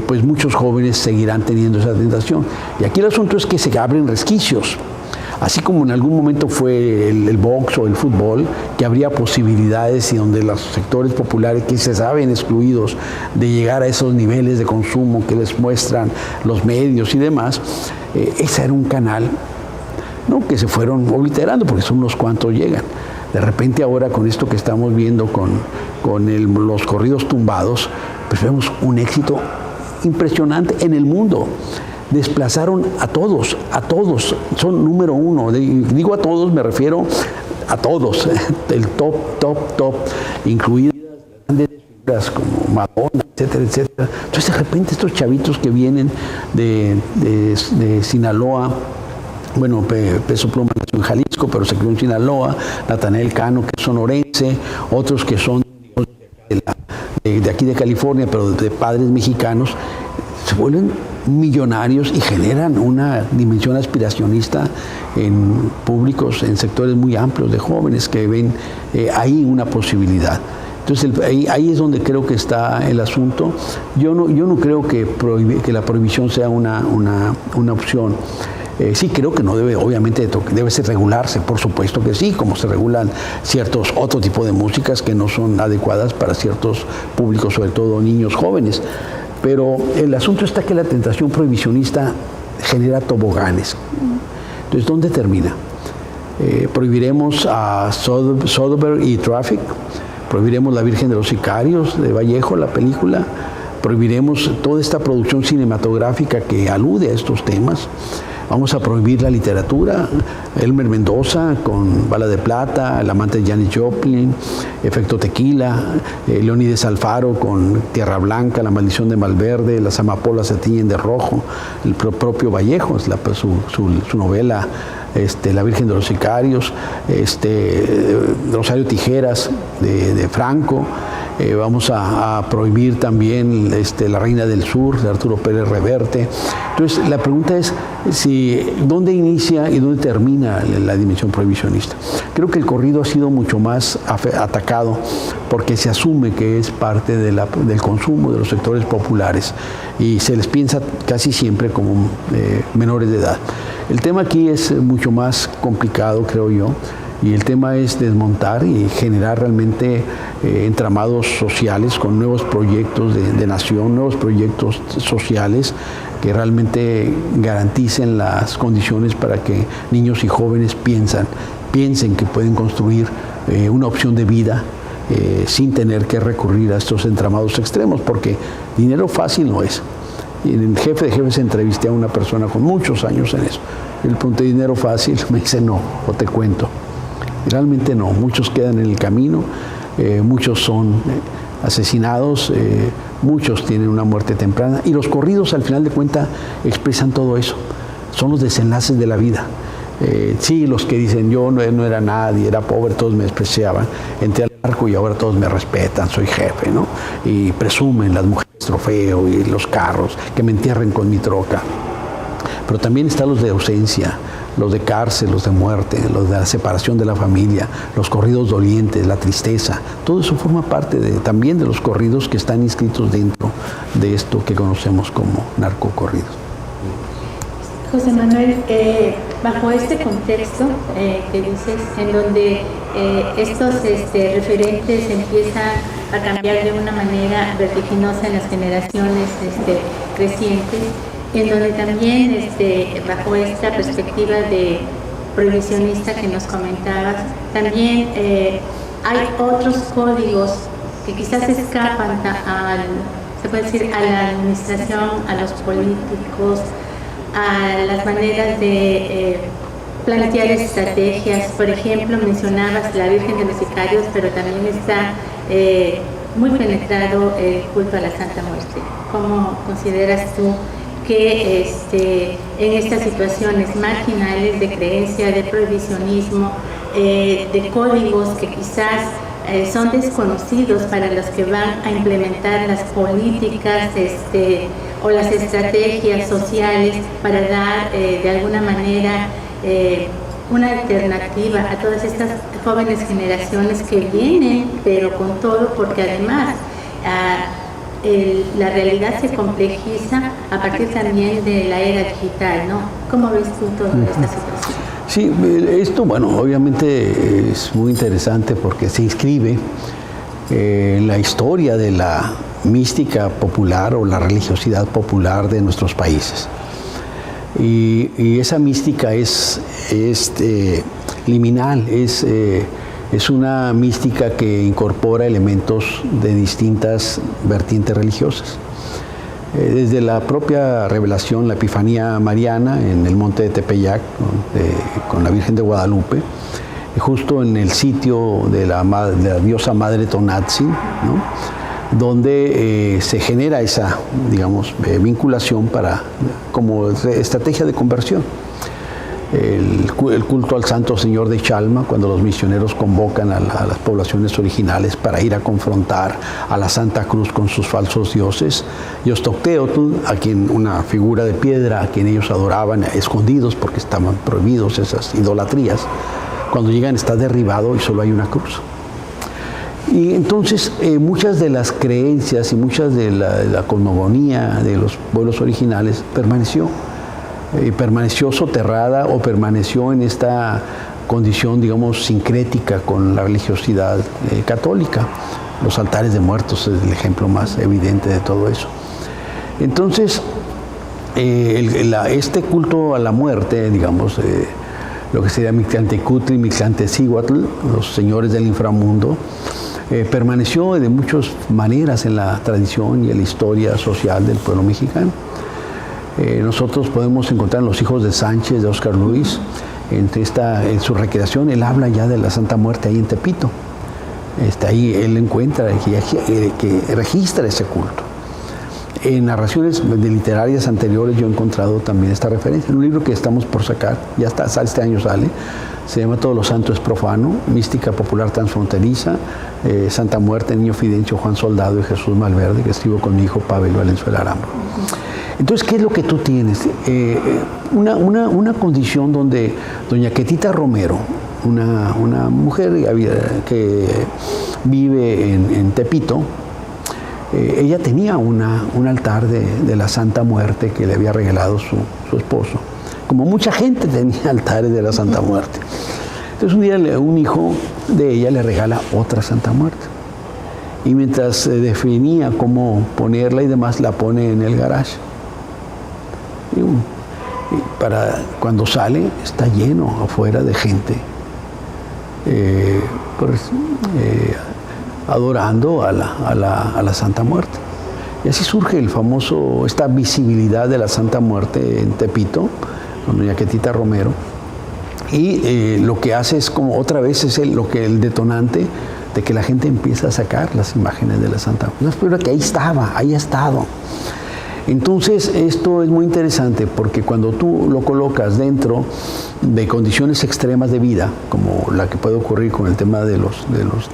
pues muchos jóvenes seguirán teniendo esa tentación. Y aquí el asunto es que se abren resquicios. Así como en algún momento fue el box o el fútbol, que habría posibilidades y donde los sectores populares que se saben excluidos de llegar a esos niveles de consumo que les muestran los medios y demás, ese era un canal, ¿no?, que se fueron obliterando porque son unos cuantos llegan. De repente ahora con esto que estamos viendo con los corridos tumbados, pues vemos un éxito impresionante en el mundo. Desplazaron a todos, son número uno. Digo a todos, me refiero a todos, el top, incluidas grandes figuras como Madonna, etcétera, etcétera. Entonces de repente estos chavitos que vienen de Sinaloa, bueno, Peso Pluma nació en Jalisco, pero se crió en Sinaloa, Natanael Cano, que es sonorense, otros que son de aquí de California, pero de padres mexicanos, se vuelven millonarios y generan una dimensión aspiracionista en públicos, en sectores muy amplios de jóvenes que ven ahí una posibilidad. Entonces ahí es donde creo que está el asunto. Yo no creo que la prohibición sea una opción. Sí creo que no debe, obviamente debe ser regularse, por supuesto que sí, como se regulan otro tipo de músicas que no son adecuadas para ciertos públicos, sobre todo niños jóvenes. Pero el asunto está que la tentación prohibicionista genera toboganes. Entonces, ¿dónde termina? Prohibiremos a Soderbergh y Traffic, prohibiremos La Virgen de los Sicarios de Vallejo, la película, prohibiremos toda esta producción cinematográfica que alude a estos temas. Vamos a prohibir la literatura, Elmer Mendoza con Bala de Plata, El amante de Janis Joplin, Efecto Tequila, Leónides Alfaro con Tierra Blanca, La maldición de Malverde, Las amapolas se tiñen de rojo, el propio Vallejo, es su novela, La Virgen de los Sicarios, Rosario Tijeras de Franco. Vamos a prohibir también La Reina del Sur, de Arturo Pérez Reverte. Entonces, la pregunta es ¿dónde inicia y dónde termina la dimensión prohibicionista? Creo que el corrido ha sido mucho más atacado porque se asume que es parte del consumo de los sectores populares y se les piensa casi siempre como menores de edad. El tema aquí es mucho más complicado, creo yo. Y el tema es desmontar y generar realmente entramados sociales con nuevos proyectos de nación, nuevos proyectos sociales que realmente garanticen las condiciones para que niños y jóvenes piensen que pueden construir una opción de vida sin tener que recurrir a estos entramados extremos, porque dinero fácil no es. Y en el Jefe de Jefes entrevisté a una persona con muchos años en eso. Y le pregunté, ¿dinero fácil? Me dice, no, o te cuento. Y realmente no, muchos quedan en el camino, muchos son asesinados, muchos tienen una muerte temprana. Y los corridos, al final de cuentas, expresan todo eso. Son los desenlaces de la vida. Sí, los que dicen, yo no era nadie, era pobre, todos me despreciaban. Entré al barco y ahora todos me respetan, soy jefe, ¿no? Y presumen las mujeres trofeo y los carros, que me entierren con mi troca. Pero también están los de ausencia, los de cárcel, los de muerte, los de la separación de la familia, los corridos dolientes, la tristeza. Todo eso forma parte también de los corridos que están inscritos dentro de esto que conocemos como narcocorridos. José Manuel, bajo este contexto que dices, en donde estos referentes empiezan a cambiar de una manera vertiginosa en las generaciones crecientes, en donde también bajo esta perspectiva de prohibicionista que nos comentabas, también hay otros códigos que quizás escapan se puede decir, a la administración, a los políticos, a las maneras de plantear estrategias. Por ejemplo, mencionabas la Virgen de los Sicarios, pero también está muy penetrado el culto a la Santa Muerte. ¿Cómo consideras tú que en estas situaciones marginales de creencia, de prohibicionismo, de códigos que quizás son desconocidos para los que van a implementar las políticas o las estrategias sociales para dar de alguna manera una alternativa a todas estas jóvenes generaciones que vienen, pero con todo, porque además la realidad se complejiza a partir también de la era digital, ¿no? ¿Cómo ves tú toda esta situación? Sí, esto, bueno, obviamente es muy interesante porque se inscribe en la historia de la mística popular o la religiosidad popular de nuestros países. Y esa mística es liminal, es una mística que incorpora elementos de distintas vertientes religiosas. Desde la propia revelación, la Epifanía Mariana en el monte de Tepeyac, con la Virgen de Guadalupe, justo en el sitio de la diosa madre Tonantzin, ¿no? Donde se genera esa, digamos, vinculación como estrategia de conversión. El culto al Santo Señor de Chalma, cuando los misioneros convocan a las poblaciones originales para ir a confrontar a la Santa Cruz con sus falsos dioses. Yostocteotl, una figura de piedra a quien ellos adoraban escondidos porque estaban prohibidos esas idolatrías, cuando llegan está derribado y solo hay una cruz. Y entonces muchas de las creencias y muchas de la cosmogonía de los pueblos originales permaneció soterrada o permaneció en esta condición, digamos, sincrética con la religiosidad católica. Los altares de muertos es el ejemplo más evidente de todo eso. Entonces, este culto a la muerte, digamos, lo que sería Mictlantecutli y Mictlantecíhuatl, los señores del inframundo, permaneció de muchas maneras en la tradición y en la historia social del pueblo mexicano. Nosotros podemos encontrar en Los hijos de Sánchez, de Óscar Luis, en su recreación, él habla ya de la Santa Muerte ahí en Tepito. Ahí él encuentra que registra ese culto. En narraciones literarias anteriores yo he encontrado también esta referencia. En un libro que estamos por sacar, ya está, este año sale, se llama Todo lo Santo es Profano, Mística Popular Transfronteriza, Santa Muerte, Niño Fidencio, Juan Soldado y Jesús Malverde, que escribo con mi hijo Pavel Valenzuela Arango. Entonces, ¿qué es lo que tú tienes? Una condición donde doña Quetita Romero, una mujer que vive en Tepito, ella tenía un altar de la Santa Muerte que le había regalado su esposo. Como mucha gente tenía altares de la Santa Muerte. Entonces un día un hijo de ella le regala otra Santa Muerte. Y mientras definía cómo ponerla y demás, la pone en el garage. Y para cuando sale, está lleno afuera de gente adorando a la Santa Muerte. Y así surge esta visibilidad de la Santa Muerte en Tepito, con doña Quetita Romero. Y lo que hace es como otra vez es el detonante de que la gente empieza a sacar las imágenes de la Santa Muerte. Una figura que ahí ha estado. Entonces, esto es muy interesante porque cuando tú lo colocas dentro de condiciones extremas de vida, como la que puede ocurrir con el tema de los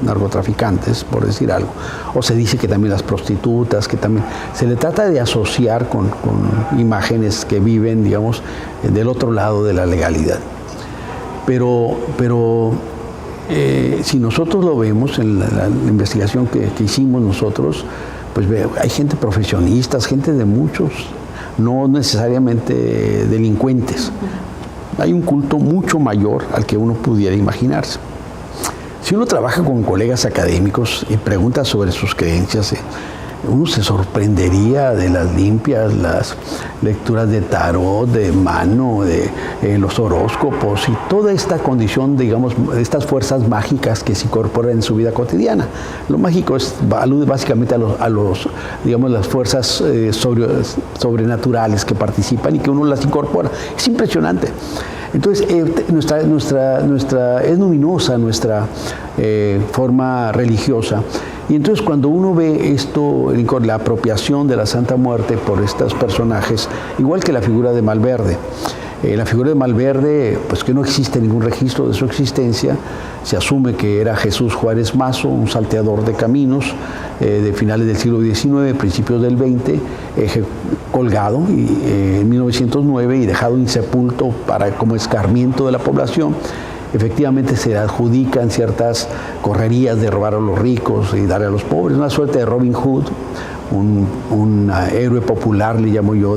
narcotraficantes, por decir algo, o se dice que también las prostitutas, que también se le trata de asociar con imágenes que viven, digamos, del otro lado de la legalidad. Pero si nosotros lo vemos en la investigación que hicimos nosotros, pues hay gente profesionistas, gente de muchos, no necesariamente delincuentes. Hay un culto mucho mayor al que uno pudiera imaginarse. Si uno trabaja con colegas académicos y pregunta sobre sus creencias, uno se sorprendería de las limpias, las lecturas de tarot, de mano, de los horóscopos y toda esta condición, digamos, estas fuerzas mágicas que se incorporan en su vida cotidiana. Lo mágico alude básicamente a digamos, las fuerzas sobrenaturales que participan y que uno las incorpora. Es impresionante. Entonces, es luminosa nuestra forma religiosa. Y entonces cuando uno ve esto, la apropiación de la Santa Muerte por estos personajes, igual que la figura de Malverde, la figura de Malverde, pues que no existe ningún registro de su existencia, se asume que era Jesús Juárez Mazo, un salteador de caminos de finales del siglo XIX, principios del XX, colgado en 1909 y dejado insepulto como escarmiento de la población. Efectivamente se adjudican ciertas correrías de robar a los ricos y darle a los pobres, una suerte de Robin Hood, un héroe popular, le llamo yo,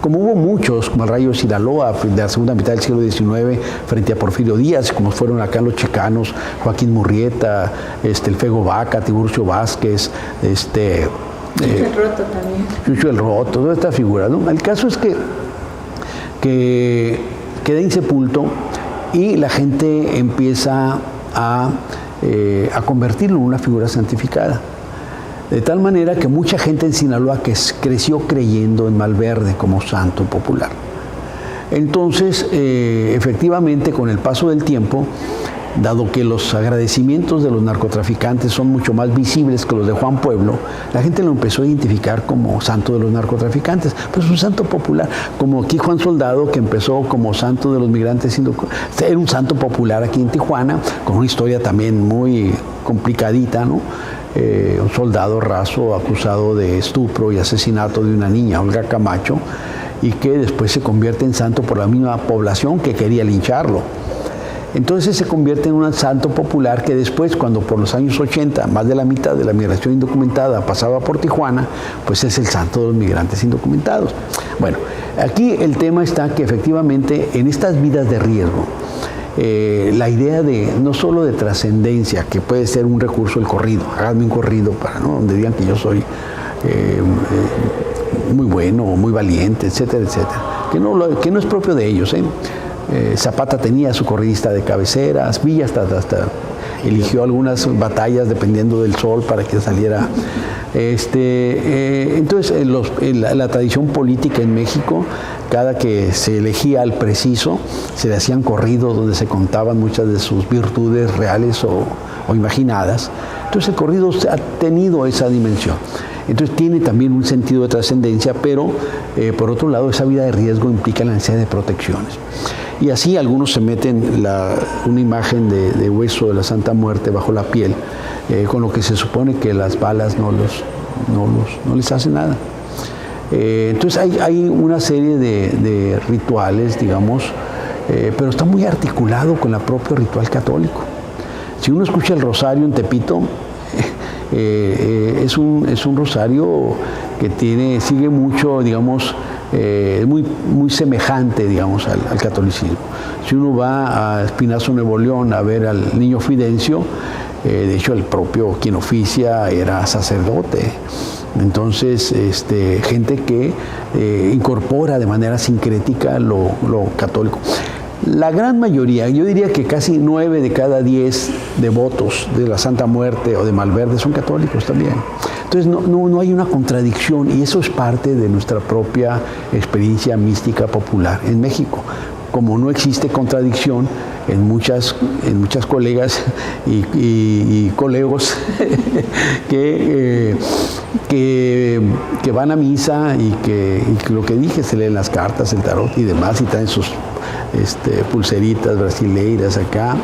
como hubo muchos, como el Rayo de Sinaloa, de la segunda mitad del siglo XIX, frente a Porfirio Díaz, como fueron acá los chicanos, Joaquín Murrieta, el Fego Vaca, Tiburcio Vázquez, Chucho el Roto también. Chucho el Roto, toda esta figura, ¿no? El caso es que queda insepulto y la gente empieza a convertirlo en una figura santificada. De tal manera que mucha gente en Sinaloa que creció creyendo en Malverde como santo popular. Entonces, efectivamente, con el paso del tiempo, dado que los agradecimientos de los narcotraficantes son mucho más visibles que los de Juan Pueblo, la gente lo empezó a identificar como santo de los narcotraficantes, pues un santo popular, como aquí Juan Soldado, que empezó como santo de los migrantes, era un santo popular aquí en Tijuana, con una historia también muy complicadita, ¿no? Un soldado raso acusado de estupro y asesinato de una niña, Olga Camacho, y que después se convierte en santo por la misma población que quería lincharlo. Entonces se convierte en un santo popular que después, cuando por los años 80, más de la mitad de la migración indocumentada pasaba por Tijuana, pues es el santo de los migrantes indocumentados. Bueno, aquí el tema está que efectivamente en estas vidas de riesgo, la idea de no solo de trascendencia, que puede ser un recurso el corrido, háganme un corrido para, ¿no?, donde digan que yo soy muy bueno, muy valiente, etcétera, etcétera, que no es propio de ellos, Zapata tenía su corridista de cabeceras, Villa hasta eligió algunas batallas dependiendo del sol para que saliera. Entonces, la tradición política en México, cada que se elegía al preciso, se le hacían corridos donde se contaban muchas de sus virtudes reales o imaginadas. Entonces, el corrido ha tenido esa dimensión. Entonces tiene también un sentido de trascendencia, pero por otro lado esa vida de riesgo implica la necesidad de protecciones. Y así algunos se meten una imagen de hueso de la Santa Muerte bajo la piel, con lo que se supone que las balas no les hacen nada. Entonces hay una serie de rituales, digamos, pero está muy articulado con el propio ritual católico. Si uno escucha el rosario en Tepito, es un rosario que sigue mucho, digamos, muy semejante, digamos, al catolicismo. Si uno va a Espinazo Nuevo León a ver al niño Fidencio, de hecho el propio quien oficia era sacerdote. Entonces, gente que incorpora de manera sincrética lo católico. La gran mayoría, yo diría que casi 9 de cada 10 devotos de la Santa Muerte o de Malverde son católicos también. Entonces no hay una contradicción, y eso es parte de nuestra propia experiencia mística popular en México. Como no existe contradicción en muchas colegas y colegos que van a misa y que lo que dije, se leen las cartas, el tarot y demás, y traen sus pulseritas brasileiras acá.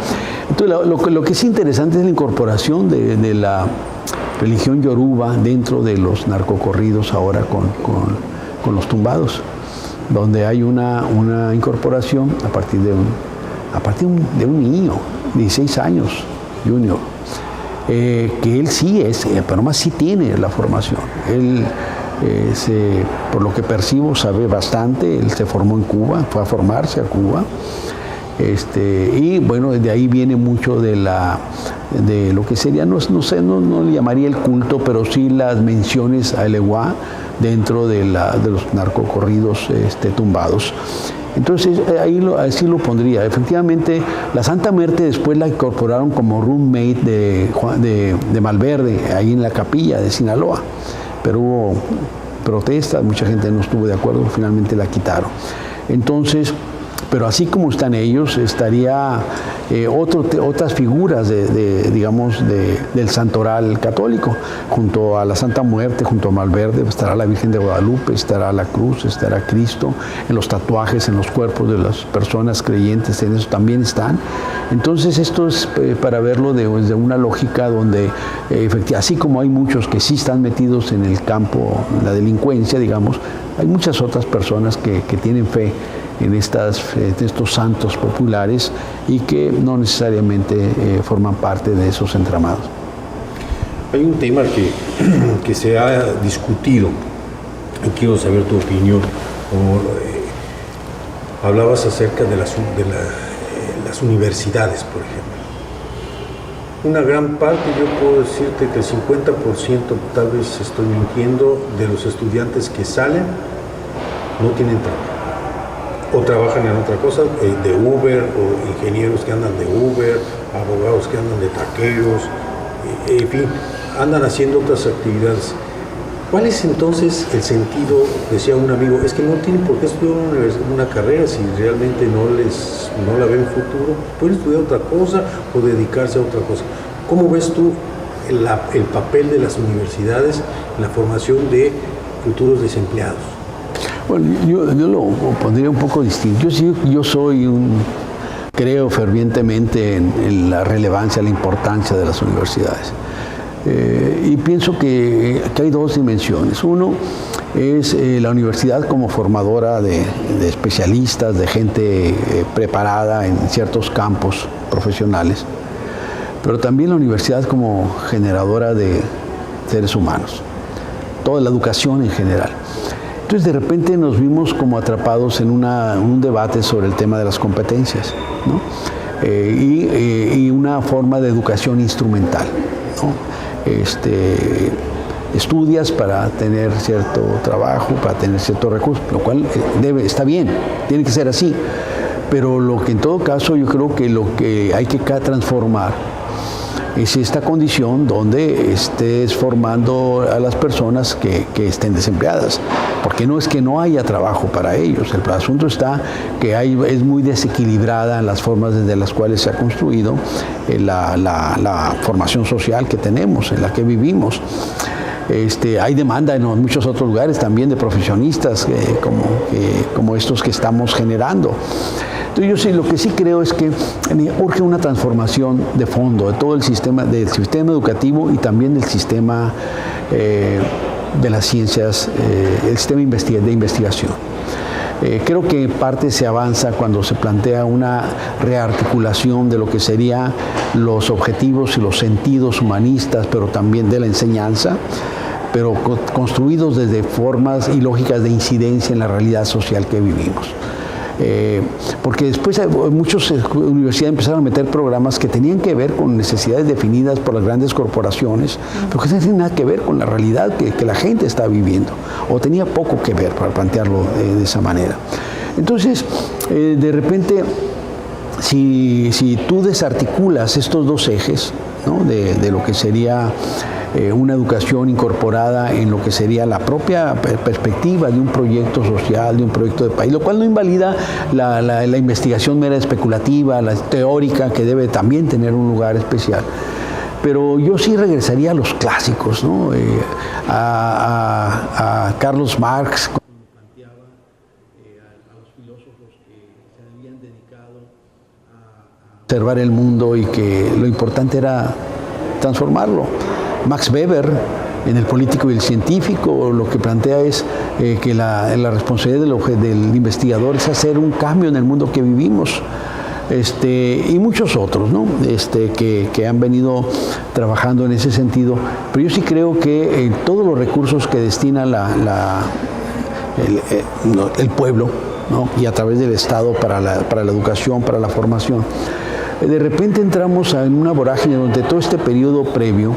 Entonces lo que es interesante es la incorporación de la religión yoruba dentro de los narcocorridos ahora con los tumbados, donde hay una incorporación a partir de un niño, 16 años, junior, que él sí es, pero más sí tiene la formación. Él, por lo que percibo, sabe bastante. Él se formó en Cuba, fue a formarse a Cuba. Y bueno, de ahí viene mucho de lo que sería, no le llamaría el culto, pero sí las menciones a Eleguá dentro de los narcocorridos tumbados. Entonces, así lo pondría. Efectivamente, la Santa Muerte después la incorporaron como roommate de Malverde, ahí en la capilla de Sinaloa. Pero hubo protestas, mucha gente no estuvo de acuerdo, finalmente la quitaron. Entonces, pero así como están ellos, estaría otras figuras del santoral católico. Junto a la Santa Muerte, junto a Malverde, estará la Virgen de Guadalupe, estará la cruz, estará Cristo. En los tatuajes, en los cuerpos de las personas creyentes, en eso también están. Entonces esto es para verlo desde una lógica donde, así como hay muchos que sí están metidos en el campo, en la delincuencia, digamos, hay muchas otras personas que tienen fe en estos santos populares y que no necesariamente forman parte de esos entramados. Hay un tema que se ha discutido y quiero saber tu opinión. Hablabas acerca de las universidades, por ejemplo. Una gran parte, yo puedo decirte que el 50%, tal vez estoy mintiendo, de los estudiantes que salen no tienen trabajo. O trabajan en otra cosa, de Uber, o ingenieros que andan de Uber, abogados que andan de taqueros, en fin, andan haciendo otras actividades. ¿Cuál es entonces el sentido? Decía un amigo, es que no tienen por qué estudiar una carrera si realmente no la ven futuro. Pueden estudiar otra cosa o dedicarse a otra cosa. ¿Cómo ves tú el papel de las universidades en la formación de futuros desempleados? Bueno, yo lo pondría un poco distinto. Yo creo fervientemente en la relevancia, la importancia de las universidades. Y pienso que hay dos dimensiones. Uno es la universidad como formadora de especialistas, de gente preparada en ciertos campos profesionales, pero también la universidad como generadora de seres humanos, toda la educación en general. Entonces, de repente nos vimos como atrapados en un debate sobre el tema de las competencias, ¿no? Y una forma de educación instrumental, ¿no? Estudias para tener cierto trabajo, para tener ciertos recursos, lo cual está bien, tiene que ser así. Pero lo que en todo caso yo creo que lo que hay que transformar es esta condición donde estés formando a las personas que estén desempleadas, porque no es que no haya trabajo para ellos, el asunto está que es muy desequilibrada en las formas desde las cuales se ha construido la formación social que tenemos, en la que vivimos. Hay demanda en muchos otros lugares también de profesionistas como estos que estamos generando. Entonces yo lo que sí creo es que urge una transformación de fondo de todo del sistema educativo y también del sistema de las ciencias, el sistema de investigación. Creo que en parte se avanza cuando se plantea una rearticulación de lo que serían los objetivos y los sentidos humanistas, pero también de la enseñanza, pero construidos desde formas y lógicas de incidencia en la realidad social que vivimos. Porque después muchas universidades empezaron a meter programas que tenían que ver con necesidades definidas por las grandes corporaciones, pero que no tienen nada que ver con la realidad que la gente está viviendo, o tenía poco que ver, para plantearlo de esa manera. Entonces, de repente, si tú desarticulas estos dos ejes, ¿no? de lo que sería una educación incorporada en lo que sería la propia perspectiva de un proyecto social, de un proyecto de país, lo cual no invalida la investigación mera especulativa, la teórica, que debe también tener un lugar especial. Pero yo sí regresaría a los clásicos, ¿no? A Carlos Marx, cuando planteaba a los filósofos que se habían dedicado a observar el mundo y que lo importante era transformarlo. Max Weber, en El político y el científico, lo que plantea es que la responsabilidad del investigador es hacer un cambio en el mundo que vivimos. Y muchos otros, ¿no? Que han venido trabajando en ese sentido. Pero yo sí creo que todos los recursos que destina el pueblo, ¿no? Y a través del Estado para la educación, para la formación, de repente entramos en una vorágine donde todo este periodo previo,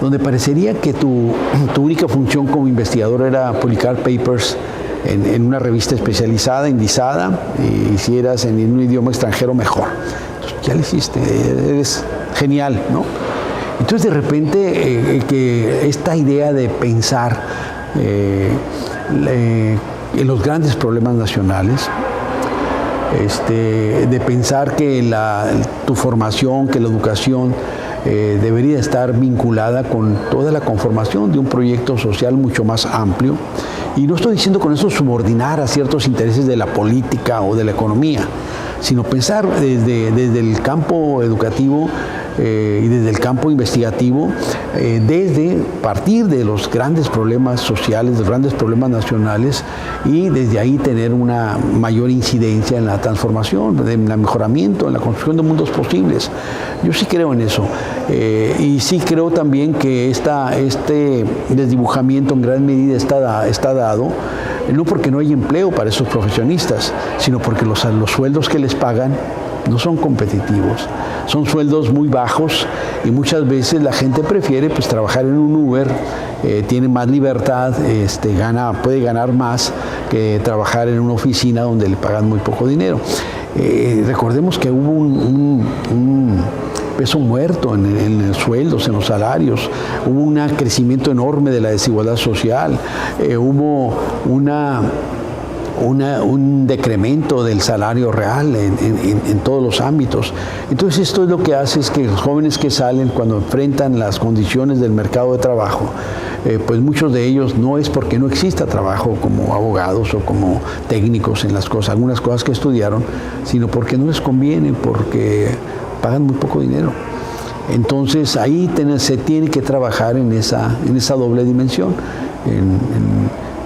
donde parecería que tu única función como investigador era publicar papers en una revista especializada, indizada, y si eras en un idioma extranjero, mejor. Entonces, ya lo hiciste, eres genial, ¿no? Entonces, de repente, que esta idea de pensar en los grandes problemas nacionales, de pensar que tu formación, que la educación debería estar vinculada con toda la conformación de un proyecto social mucho más amplio. Y no estoy diciendo con eso subordinar a ciertos intereses de la política o de la economía, sino pensar desde el campo educativo y desde el campo investigativo, desde partir de los grandes problemas sociales, los grandes problemas nacionales, y desde ahí tener una mayor incidencia en la transformación, en el mejoramiento, en la construcción de mundos posibles. Yo sí creo en eso. Y sí creo también que este desdibujamiento en gran medida está dado, no porque no hay empleo para esos profesionistas, sino porque los sueldos que les pagan no son competitivos. Son sueldos muy bajos y muchas veces la gente prefiere pues trabajar en un Uber, tiene más libertad, puede ganar más que trabajar en una oficina donde le pagan muy poco dinero. Recordemos que hubo un peso muerto en los sueldos, en los salarios, hubo un crecimiento enorme de la desigualdad social, hubo un decremento del salario real en todos los ámbitos. Entonces esto es lo que hace es que los jóvenes que salen, cuando enfrentan las condiciones del mercado de trabajo, pues muchos de ellos no es porque no exista trabajo como abogados o como técnicos en algunas cosas que estudiaron, sino porque no les conviene, porque pagan muy poco dinero. Entonces ahí se tiene que trabajar en esa doble dimensión, en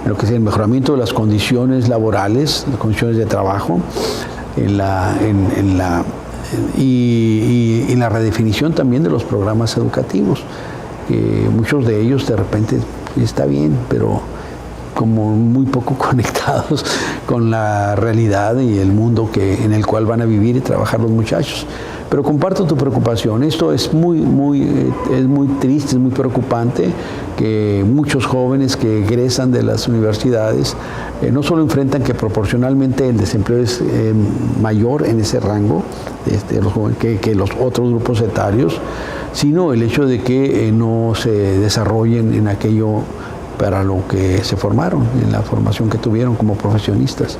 lo que es el mejoramiento de las condiciones laborales, las condiciones de trabajo, y en la redefinición también de los programas educativos. Muchos de ellos de repente está bien, pero como muy poco conectados con la realidad y el mundo en el cual van a vivir y trabajar los muchachos. Pero comparto tu preocupación. Esto es muy triste, es muy preocupante que muchos jóvenes que egresan de las universidades no solo enfrentan que proporcionalmente el desempleo es mayor en ese rango que los otros grupos etarios, sino el hecho de que no se desarrollen en aquello para lo que se formaron, en la formación que tuvieron como profesionistas.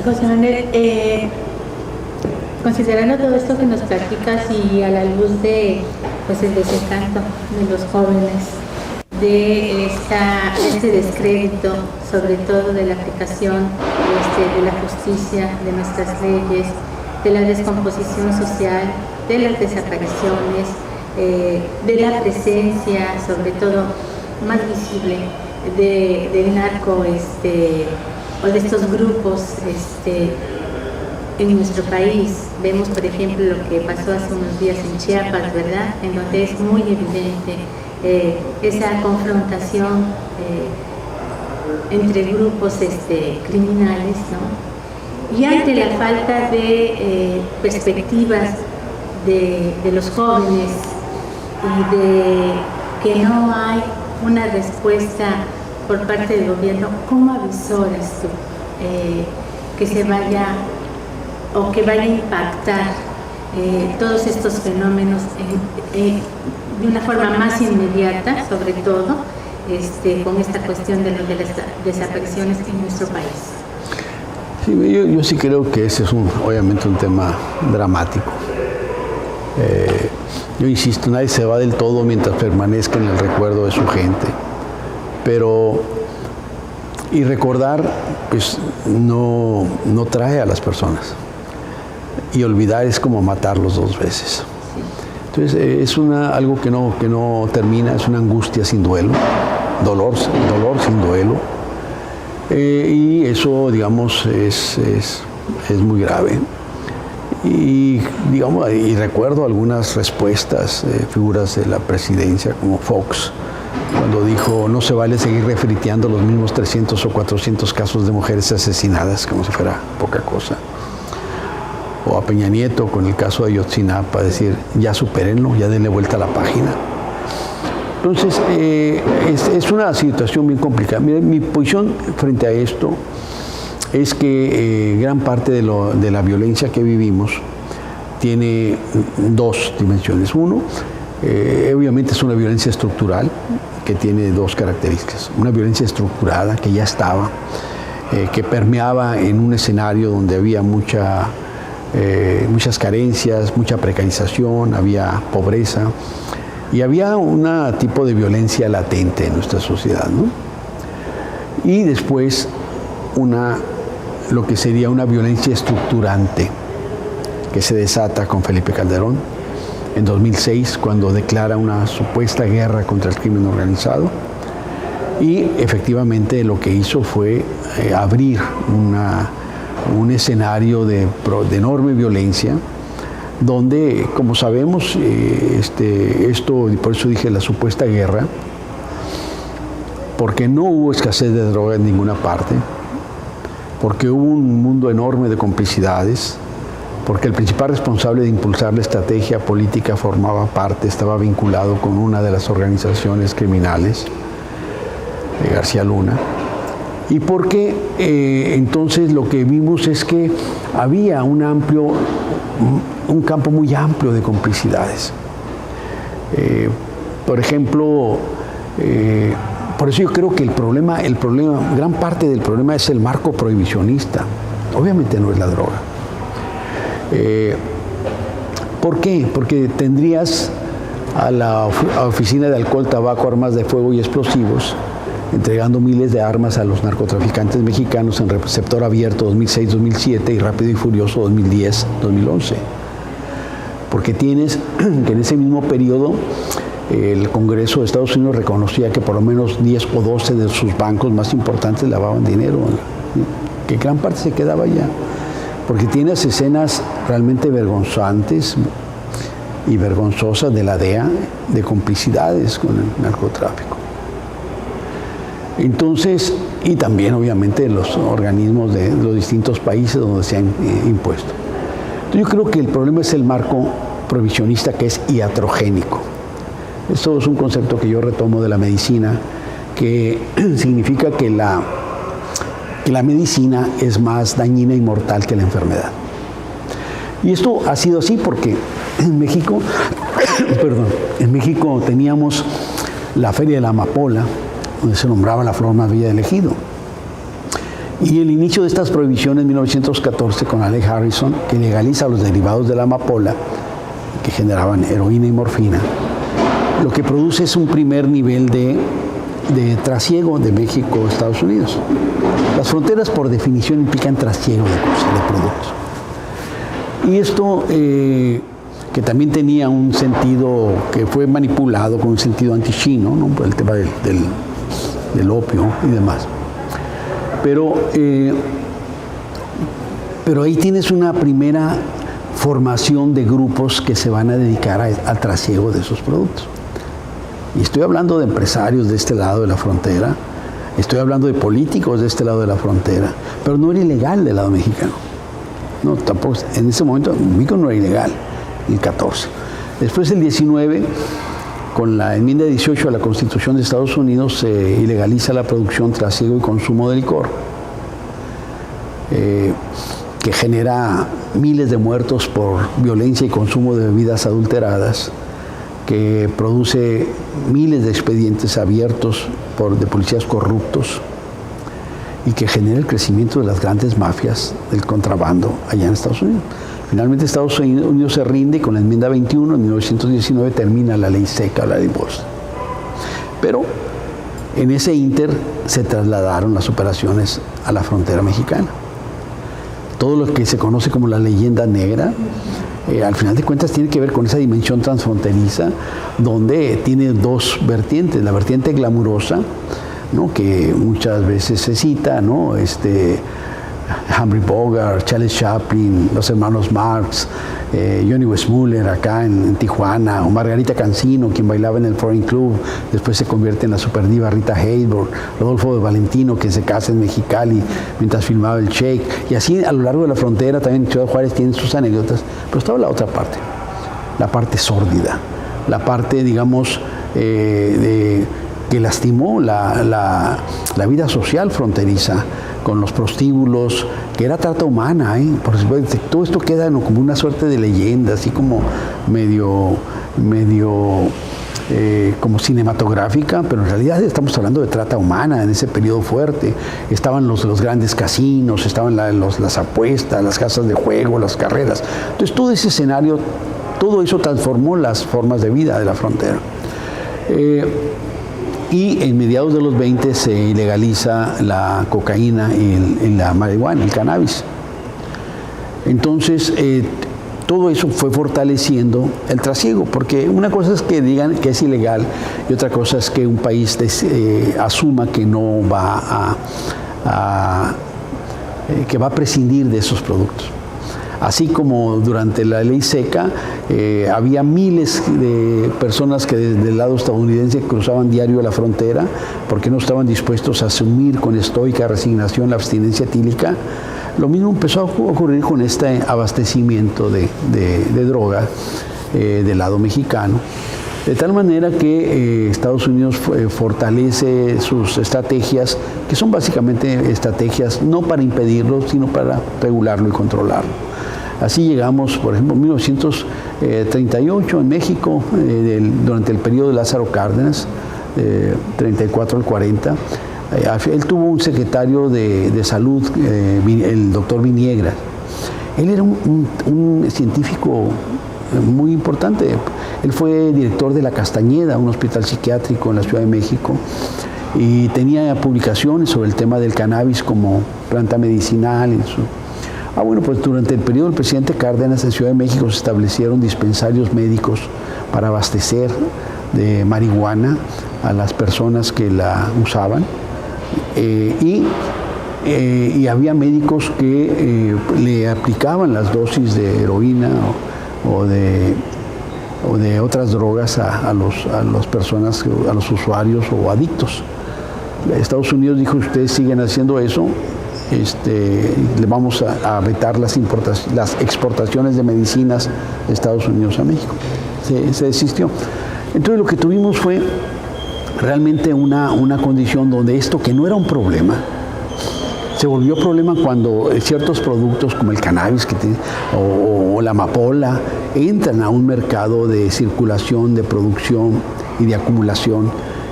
José Manuel, considerando todo esto que nos platicas y a la luz de el desencanto de los jóvenes, de este descrédito, sobre todo de la aplicación de la justicia, de nuestras leyes, de la descomposición social, de las desapariciones, de la presencia, sobre todo más visible, del narco o de estos grupos en nuestro país. Vemos, por ejemplo, lo que pasó hace unos días en Chiapas, ¿verdad?, en donde es muy evidente esa confrontación entre grupos criminales, ¿no? Y ante la falta de perspectivas de los jóvenes y de que no hay una respuesta por parte del gobierno, ¿cómo avisoras tú que se vaya o que vaya a impactar todos estos fenómenos de una forma más inmediata, sobre todo con esta cuestión de las desapariciones en nuestro país. Sí, yo sí creo que ese es obviamente un tema dramático. Yo insisto, nadie se va del todo mientras permanezca en el recuerdo de su gente, pero y recordar pues no trae a las personas, y olvidar es como matarlos 2 veces. Entonces es algo que no termina, es una angustia sin duelo, dolor sin duelo, y eso, digamos, es muy grave. Y digamos, y recuerdo algunas respuestas de figuras de la presidencia como Fox, cuando dijo: no se vale seguir refriteando los mismos 300 o 400 casos de mujeres asesinadas, como si fuera poca cosa. O a Peña Nieto con el caso de Ayotzinapa, decir: ya supérenlo, ya denle vuelta a la página. Entonces, es una situación bien complicada. Miren, mi posición frente a esto es que gran parte de la violencia que vivimos tiene 2 dimensiones. Uno, obviamente es una violencia estructural que tiene 2 características. Una violencia estructurada que ya estaba, que permeaba en un escenario donde había muchas carencias, mucha precarización, había pobreza y había un tipo de violencia latente en nuestra sociedad, ¿no? Y después lo que sería una violencia estructurante que se desata con Felipe Calderón en 2006, cuando declara una supuesta guerra contra el crimen organizado, y efectivamente lo que hizo fue abrir un escenario de enorme violencia, donde, como sabemos, esto, y por eso dije la supuesta guerra, porque no hubo escasez de droga en ninguna parte, porque hubo un mundo enorme de complicidades, porque el principal responsable de impulsar la estrategia política estaba vinculado con una de las organizaciones criminales, García Luna, y porque entonces lo que vimos es que había un campo muy amplio de complicidades. Por ejemplo, por eso yo creo que el problema, gran parte del problema es el marco prohibicionista. Obviamente no es la droga. ¿Por qué? Porque tendrías a la Oficina de Alcohol, Tabaco, Armas de Fuego y Explosivos entregando miles de armas a los narcotraficantes mexicanos en receptor abierto 2006-2007 y Rápido y Furioso 2010-2011. Porque tienes que en ese mismo periodo el Congreso de Estados Unidos reconocía que por lo menos 10 o 12 de sus bancos más importantes lavaban dinero, que gran parte se quedaba allá. Porque tienes escenas realmente vergonzantes y vergonzosas de la DEA, de complicidades con el narcotráfico. Entonces, y también obviamente los organismos de los distintos países donde se han impuesto. Entonces, yo creo que el problema es el marco prohibicionista, que es iatrogénico. Esto es un concepto que yo retomo de la medicina, que significa que la medicina es más dañina y mortal que la enfermedad. Y esto ha sido así porque en México, en México teníamos la Feria de la Amapola, donde se nombraba la flor más bella del ejido. Y el inicio de estas prohibiciones en 1914 con la ley Harrison, que legaliza los derivados de la amapola, que generaban heroína y morfina, lo que produce es un primer nivel de trasiego de México a Estados Unidos. Las fronteras, por definición, implican trasiego de cosas, de productos. Y esto, que también tenía un sentido, que fue manipulado con un sentido antichino, ¿no? Por el tema del opio y demás. Pero ahí tienes una primera formación de grupos que se van a dedicar al trasiego de esos productos. Y estoy hablando de empresarios de este lado de la frontera, estoy hablando de políticos de este lado de la frontera, pero no era ilegal del lado mexicano. No, tampoco, en ese momento México no era ilegal, el 14. Después, el 19, con la enmienda 18 a la Constitución de Estados Unidos, se ilegaliza la producción, trasiego y consumo de licor, que genera miles de muertos por violencia y consumo de bebidas adulteradas, que produce miles de expedientes abiertos de policías corruptos y que genera el crecimiento de las grandes mafias del contrabando allá en Estados Unidos. Finalmente Estados Unidos se rinde y con la enmienda 21 en 1919 termina la ley seca, la ley Boston. Pero en ese ínter se trasladaron las operaciones a la frontera mexicana. Todo lo que se conoce como la leyenda negra, al final de cuentas tiene que ver con esa dimensión transfronteriza, donde tiene dos vertientes: la vertiente glamurosa, ¿no?, que muchas veces se cita, ¿no?, Humphrey Bogart, Charles Chaplin, los hermanos Marx, Johnny Weissmuller acá en Tijuana, o Margarita Cancino, quien bailaba en el Foreign Club, después se convierte en la superdiva Rita Hayworth, Rodolfo de Valentino, que se casa en Mexicali mientras filmaba el Shake, y así a lo largo de la frontera también Ciudad Juárez tiene sus anécdotas, pero estaba la otra parte, la parte sórdida, la parte, digamos, que lastimó la vida social fronteriza, con los prostíbulos, que era trata humana, por supuesto. Todo esto queda como una suerte de leyenda, así como medio como cinematográfica, pero en realidad estamos hablando de trata humana en ese periodo fuerte. Estaban los grandes casinos, estaban las apuestas, las casas de juego, las carreras. Entonces todo ese escenario, todo eso transformó las formas de vida de la frontera. Y en mediados de los 20 se ilegaliza la cocaína y la marihuana, el cannabis. Entonces, todo eso fue fortaleciendo el trasiego, porque una cosa es que digan que es ilegal y otra cosa es que un país asuma que no va que va a prescindir de esos productos. Así como durante la ley seca había miles de personas que desde el lado estadounidense cruzaban diario la frontera porque no estaban dispuestos a asumir con estoica resignación la abstinencia etílica, lo mismo empezó a ocurrir con este abastecimiento de droga del lado mexicano. De tal manera que Estados Unidos fortalece sus estrategias, que son básicamente estrategias no para impedirlo, sino para regularlo y controlarlo. Así llegamos, por ejemplo, en 1938 en México, durante el periodo de Lázaro Cárdenas, 34 al 40, él tuvo un secretario de salud, el doctor Viniegra. Él era un científico muy importante. Él fue director de La Castañeda, un hospital psiquiátrico en la Ciudad de México, y tenía publicaciones sobre el tema del cannabis como planta medicinal. Bueno, pues durante el periodo del presidente Cárdenas en Ciudad de México se establecieron dispensarios médicos para abastecer de marihuana a las personas que la usaban, y había médicos que le aplicaban las dosis de heroína o de otras drogas a las personas, a los usuarios o adictos. Estados Unidos dijo: ustedes siguen haciendo eso, le vamos a vetar las exportaciones de medicinas de Estados Unidos a México. Se desistió. Entonces lo que tuvimos fue realmente una condición donde esto, que no era un problema, se volvió problema cuando ciertos productos como el cannabis o la amapola entran a un mercado de circulación, de producción y de acumulación,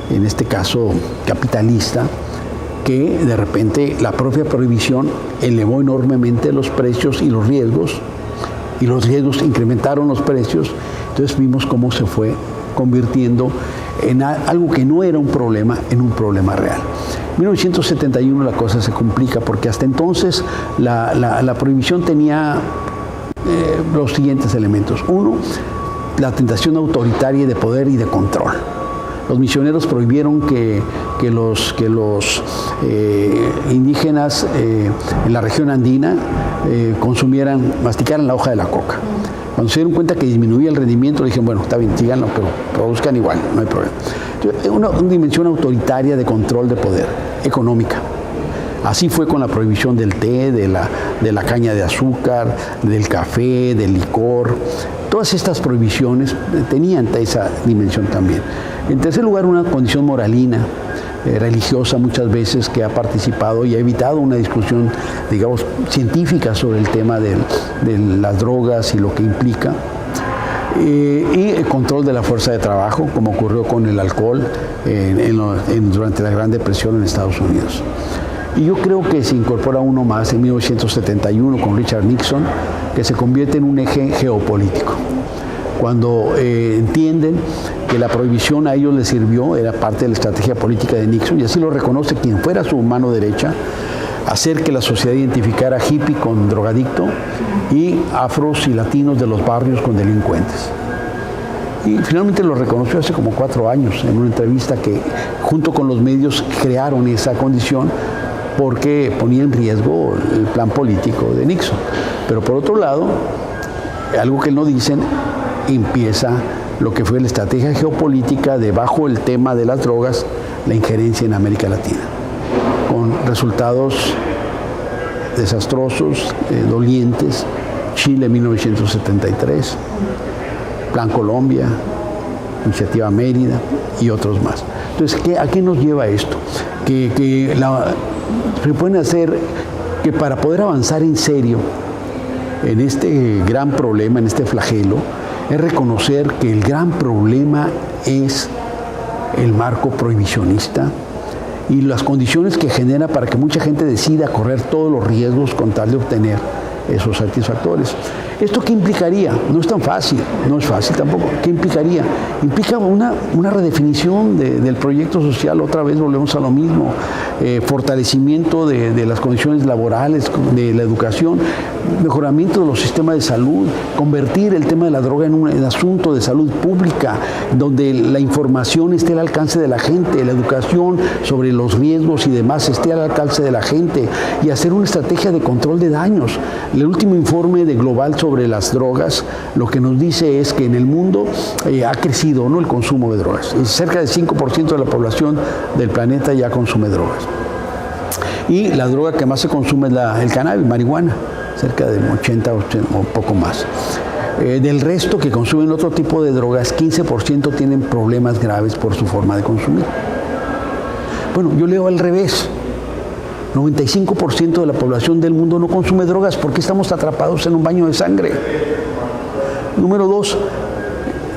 en este caso capitalista, que de repente la propia prohibición elevó enormemente los precios y los riesgos incrementaron los precios. Entonces vimos cómo se fue convirtiendo en algo que no era un problema, en un problema real. En 1971 la cosa se complica porque hasta entonces la prohibición tenía los siguientes elementos. Uno, la tentación autoritaria de poder y de control. Los misioneros prohibieron que los indígenas en la región andina masticaran la hoja de la coca. Cuando se dieron cuenta que disminuía el rendimiento, le dijeron: bueno, está bien, síganlo, pero produzcan igual, no hay problema. Entonces, una dimensión autoritaria de control de poder económica. Así fue con la prohibición del té, de la caña de azúcar, del café, del licor. Todas estas prohibiciones tenían esa dimensión también. En tercer lugar, una condición moralina, religiosa muchas veces, que ha participado y ha evitado una discusión, digamos, científica sobre el tema de las drogas y lo que implica. y el control de la fuerza de trabajo, como ocurrió con el alcohol durante la Gran Depresión en Estados Unidos. Y yo creo que se incorpora uno más en 1971 con Richard Nixon, que se convierte en un eje geopolítico. Cuando entienden que la prohibición a ellos les sirvió, era parte de la estrategia política de Nixon, y así lo reconoce quien fuera su mano derecha, hacer que la sociedad identificara hippie con drogadicto y afros y latinos de los barrios con delincuentes. Y finalmente lo reconoció hace como 4 años en una entrevista que junto con los medios crearon esa condición porque ponía en riesgo el plan político de Nixon. Pero por otro lado, algo que no dicen, empieza lo que fue la estrategia geopolítica de bajo el tema de las drogas, la injerencia en América Latina, con resultados desastrosos, dolientes. Chile 1973, Plan Colombia, Iniciativa Mérida y otros más. Entonces, ¿a qué nos lleva esto? Se pueden hacer que para poder avanzar en serio en este gran problema, en este flagelo, es reconocer que el gran problema es el marco prohibicionista y las condiciones que genera para que mucha gente decida correr todos los riesgos con tal de obtener esos satisfactores. ¿Esto qué implicaría? No es tan fácil, no es fácil tampoco. ¿Qué implicaría? Implica una redefinición del proyecto social, otra vez volvemos a lo mismo, fortalecimiento de las condiciones laborales, de la educación, mejoramiento de los sistemas de salud, convertir el tema de la droga en un asunto de salud pública, donde la información esté al alcance de la gente, la educación sobre los riesgos y demás esté al alcance de la gente, y hacer una estrategia de control de daños. El último informe de Global sobre las drogas lo que nos dice es que en el mundo ha crecido, ¿no?, el consumo de drogas. Y cerca del 5% de la población del planeta ya consume drogas. Y la droga que más se consume es el cannabis, marihuana, cerca del 80 o poco más. Del resto que consumen otro tipo de drogas, 15% tienen problemas graves por su forma de consumir. Bueno, yo leo al revés. 95% de la población del mundo no consume drogas porque estamos atrapados en un baño de sangre. Número 2,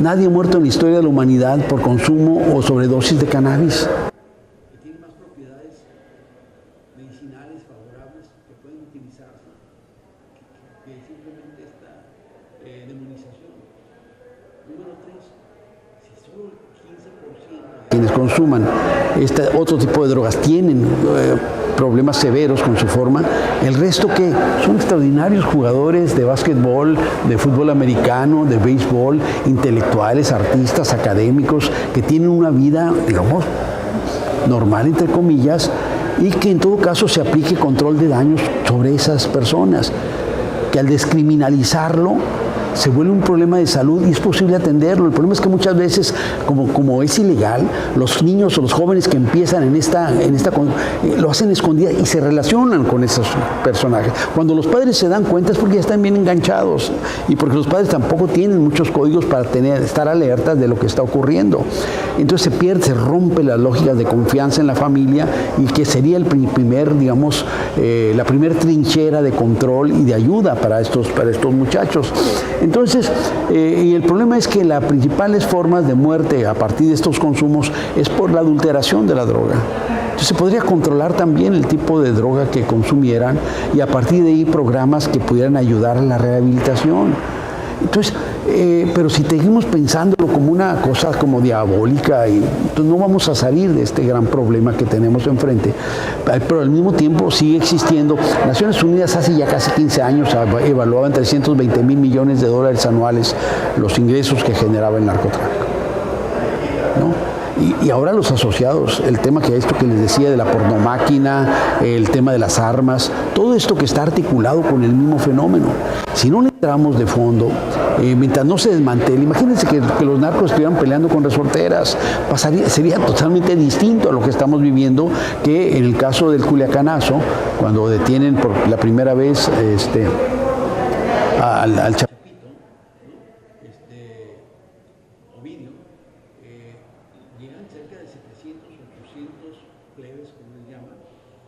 nadie ha muerto en la historia de la humanidad por consumo o sobredosis de cannabis. Tiene más propiedades medicinales favorables que pueden utilizarse que simplemente esta demonización. Número 3, si solo el 15% de quienes consuman otro tipo de drogas tienen problemas severos con su forma, el resto que son extraordinarios jugadores de básquetbol, de fútbol americano, de béisbol, intelectuales, artistas, académicos, que tienen una vida, digamos, normal, entre comillas, y que en todo caso se aplique control de daños sobre esas personas, que al descriminalizarlo se vuelve un problema de salud y es posible atenderlo. El problema es que muchas veces, como es ilegal, los niños o los jóvenes que empiezan en esta lo hacen escondidas y se relacionan con esos personajes. Cuando los padres se dan cuenta es porque ya están bien enganchados y porque los padres tampoco tienen muchos códigos para estar alertas de lo que está ocurriendo. Entonces se rompe las lógicas de confianza en la familia y que sería el primer, digamos, la primer trinchera de control y de ayuda para estos muchachos. Entonces, y el problema es que las principales formas de muerte a partir de estos consumos es por la adulteración de la droga. Entonces se podría controlar también el tipo de droga que consumieran y a partir de ahí programas que pudieran ayudar a la rehabilitación. Entonces, pero si seguimos pensándolo como una cosa como diabólica, entonces no vamos a salir de este gran problema que tenemos enfrente. Pero al mismo tiempo sigue existiendo. Naciones Unidas hace ya casi 15 años evaluaba en $320 mil millones anuales los ingresos que generaba el narcotráfico, ¿no? Y ahora los asociados, el tema que les decía de la pornomáquina, el tema de las armas, todo esto que está articulado con el mismo fenómeno. Si no le entramos de fondo, mientras no se desmantele, imagínense que los narcos estuvieran peleando con resorteras, sería totalmente distinto a lo que estamos viviendo, que en el caso del Culiacanazo, cuando detienen por la primera vez al Chapito, Ovidio, llegan cerca de 700, 800 plebes, como les llaman,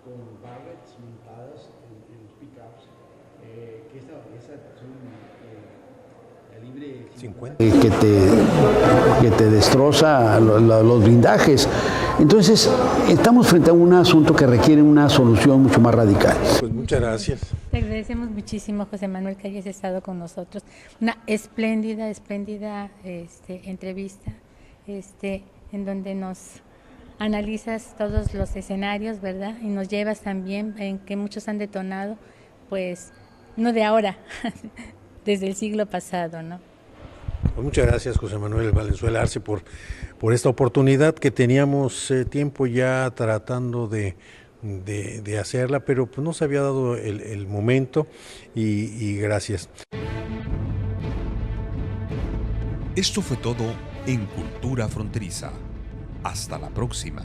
con barrets montadas en los pick-ups, que son que te destroza los blindajes. Entonces, estamos frente a un asunto que requiere una solución mucho más radical. Pues muchas gracias. Te agradecemos muchísimo, José Manuel, que hayas estado con nosotros. Una espléndida entrevista, en donde nos analizas todos los escenarios, ¿verdad? Y nos llevas también en que muchos han detonado, pues, no de ahora, desde el siglo pasado, ¿no? Pues muchas gracias, José Manuel Valenzuela Arce, por esta oportunidad que teníamos tiempo ya tratando de hacerla, pero pues no se había dado el momento y gracias. Esto fue todo en Cultura Fronteriza. Hasta la próxima.